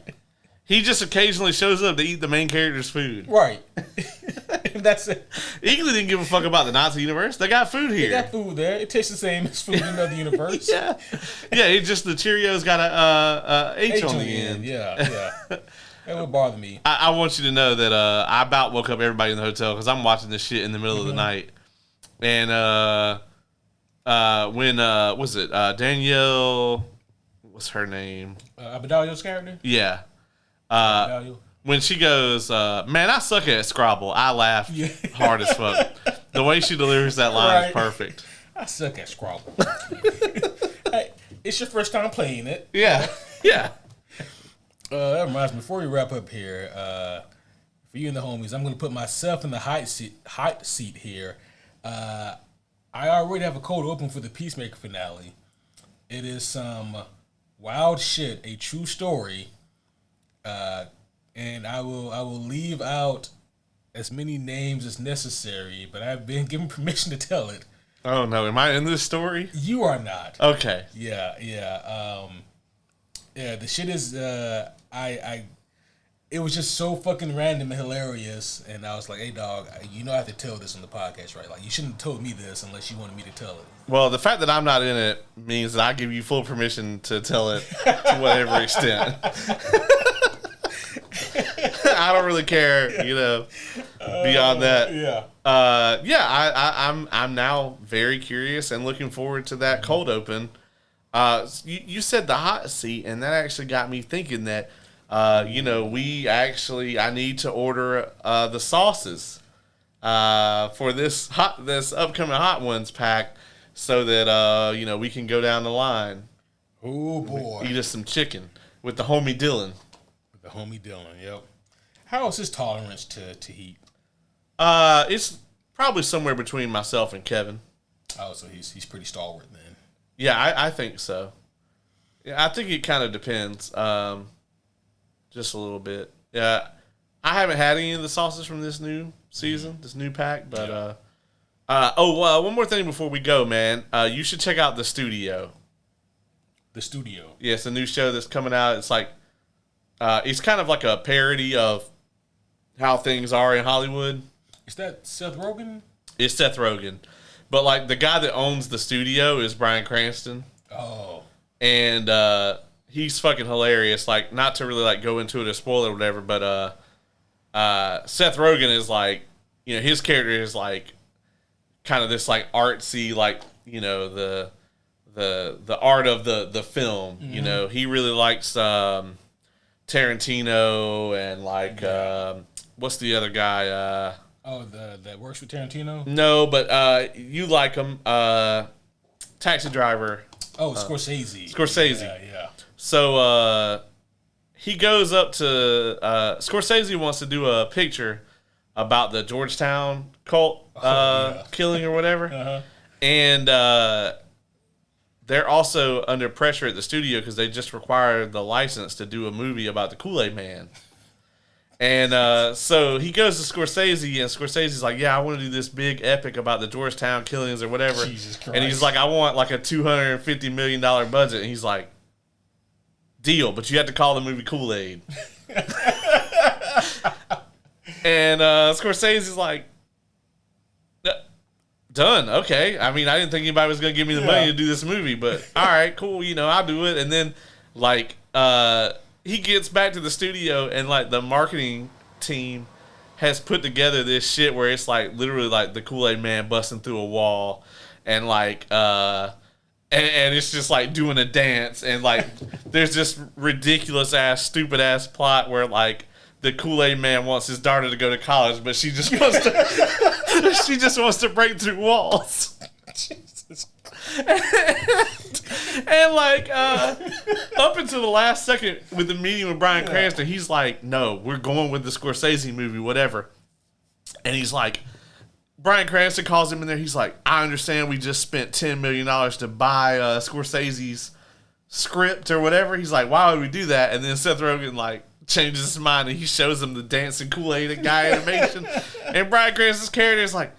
He just occasionally shows up to eat the main character's food. Right. That's it. Eagly didn't give a fuck about the Nazi universe. They got food here. They got food there. It tastes the same as food in another universe. Yeah. It just, the Cheerios got a H on the end. Yeah. That would bother me. I want you to know that I about woke up everybody in the hotel because I'm watching this shit in the middle of the night. And when was it Danielle? What's her name? Abadalio's character. Yeah. When she goes, man, I suck at Scrabble. I laughed hard as fuck. The way she delivers that line is perfect. I suck at Scrabble. Hey, it's your first time playing it. Yeah. That reminds me. Before we wrap up here, for you and the homies, I'm going to put myself in the hot seat here. I already have a code open for the Peacemaker finale. It is some wild shit, a true story, and I will leave out as many names as necessary, but I've been given permission to tell it. Oh no, am I in this story? You are not. Okay. Yeah. The shit is it was just so fucking random and hilarious, and I was like, hey, dog, I have to tell this on the podcast, right? You shouldn't have told me this unless you wanted me to tell it. Well, the fact that I'm not in it means that I give you full permission to tell it to whatever extent. I don't really care, beyond that. I'm now very curious and looking forward to that cold open. You said the hot seat, and that actually got me thinking that, I need to order the sauces for this upcoming Hot Ones pack so that, we can go down the line. Oh, boy. Eat us some chicken with the homie Dylan. Yep. How is his tolerance to heat? It's probably somewhere between myself and Kevin. Oh, so he's pretty stalwart then. Yeah, I think so. Yeah, I think it kind of depends. Just a little bit. Yeah, I haven't had any of the sauces from this new season, this new pack. But one more thing before we go, man. You should check out The Studio. The Studio. Yeah, it's a new show that's coming out. It's it's kind of like a parody of how things are in Hollywood. Is that Seth Rogen? It's Seth Rogen, but the guy that owns the studio is Bryan Cranston. Oh. And he's fucking hilarious. Not to really go into it or spoil it or whatever, but Seth Rogen is his character is kind of this artsy, the art of the film. Mm-hmm. He really likes Tarantino and what's the other guy? That works with Tarantino? No, but you like him. Taxi Driver. Oh, Scorsese. Yeah. So he goes up to Scorsese wants to do a picture about the Georgetown cult killing or whatever. Uh-huh. And they're also under pressure at the studio because they just required the license to do a movie about the Kool-Aid Man. And so he goes to Scorsese, and Scorsese's like, yeah, I want to do this big epic about the Georgetown killings or whatever. Jesus Christ. And he's like, I want like a $250 million budget. And he's like, deal, but you have to call the movie Kool-Aid. And Scorsese's like, done. Okay. I mean, I didn't think anybody was going to give me the money to do this movie, but all right, cool. I'll do it. And then like, he gets back to the studio, and like the marketing team has put together this shit where it's like literally like the Kool-Aid Man busting through a wall, and like and it's just like doing a dance, and like there's this ridiculous ass stupid ass plot where like the Kool-Aid Man wants his daughter to go to college, but she just wants to break through walls. Jesus. And like up until the last second with the meeting with Bryan Cranston, he's like, no, we're going with the Scorsese movie, whatever. And he's like, Bryan Cranston calls him in there. He's like, I understand we just spent $10 million to buy Scorsese's script or whatever. He's like, why would we do that? And then Seth Rogen like changes his mind, and he shows him the dancing Kool-Aid guy animation. And Bryan Cranston's character is like,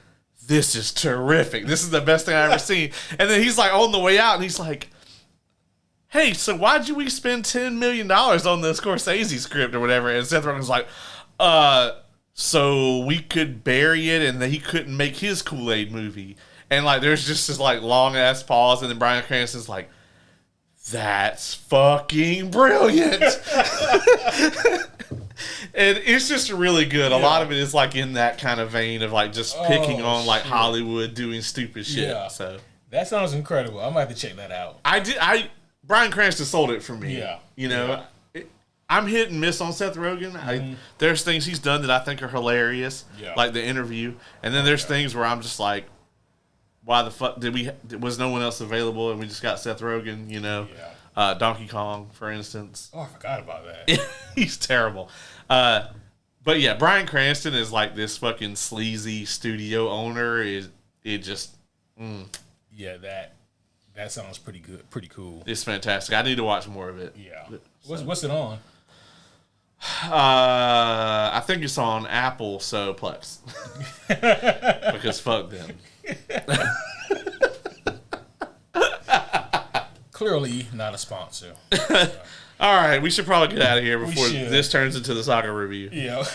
this is terrific. This is the best thing I've ever seen. And then he's like on the way out, and he's like, hey, so why'd we spend $10 million on the Scorsese script or whatever? And Seth Rogen's like, so we could bury it, and then he couldn't make his Kool-Aid movie. And like there's just this like long ass pause, and then Bryan Cranston's like, that's fucking brilliant. And it's just really good. A lot of it is like in that kind of vein of like just picking on like Hollywood doing stupid shit. Yeah. So that sounds incredible. I might have to check that out. Bryan Cranston sold it for me. Yeah. I'm hit and miss on Seth Rogen. There's things he's done that I think are hilarious, like The Interview, and then there's things where I'm just like, why the fuck was no one else available and we just got Seth Rogen? Donkey Kong, for instance. Oh, I forgot about that. He's terrible. But yeah, Bryan Cranston is like this fucking sleazy studio owner. Yeah, that sounds pretty good, pretty cool. It's fantastic. I need to watch more of it. Yeah. What's it on? I think it's on Apple, so Plex. Because fuck them. Clearly not a sponsor. All right, we should probably get out of here before this turns into the soccer review. Yeah.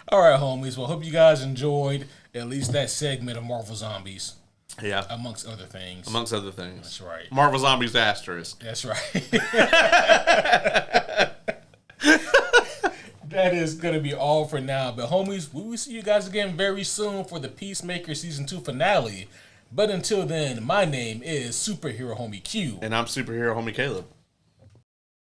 All right, homies. Well, hope you guys enjoyed at least that segment of Marvel Zombies. Yeah. Amongst other things. That's right. Marvel Zombies asterisk. That's right. That is going to be all for now. But, homies, we will see you guys again very soon for the Peacemaker Season 2 finale. But until then, my name is Superhero Homie Q. And I'm Superhero Homie Caleb.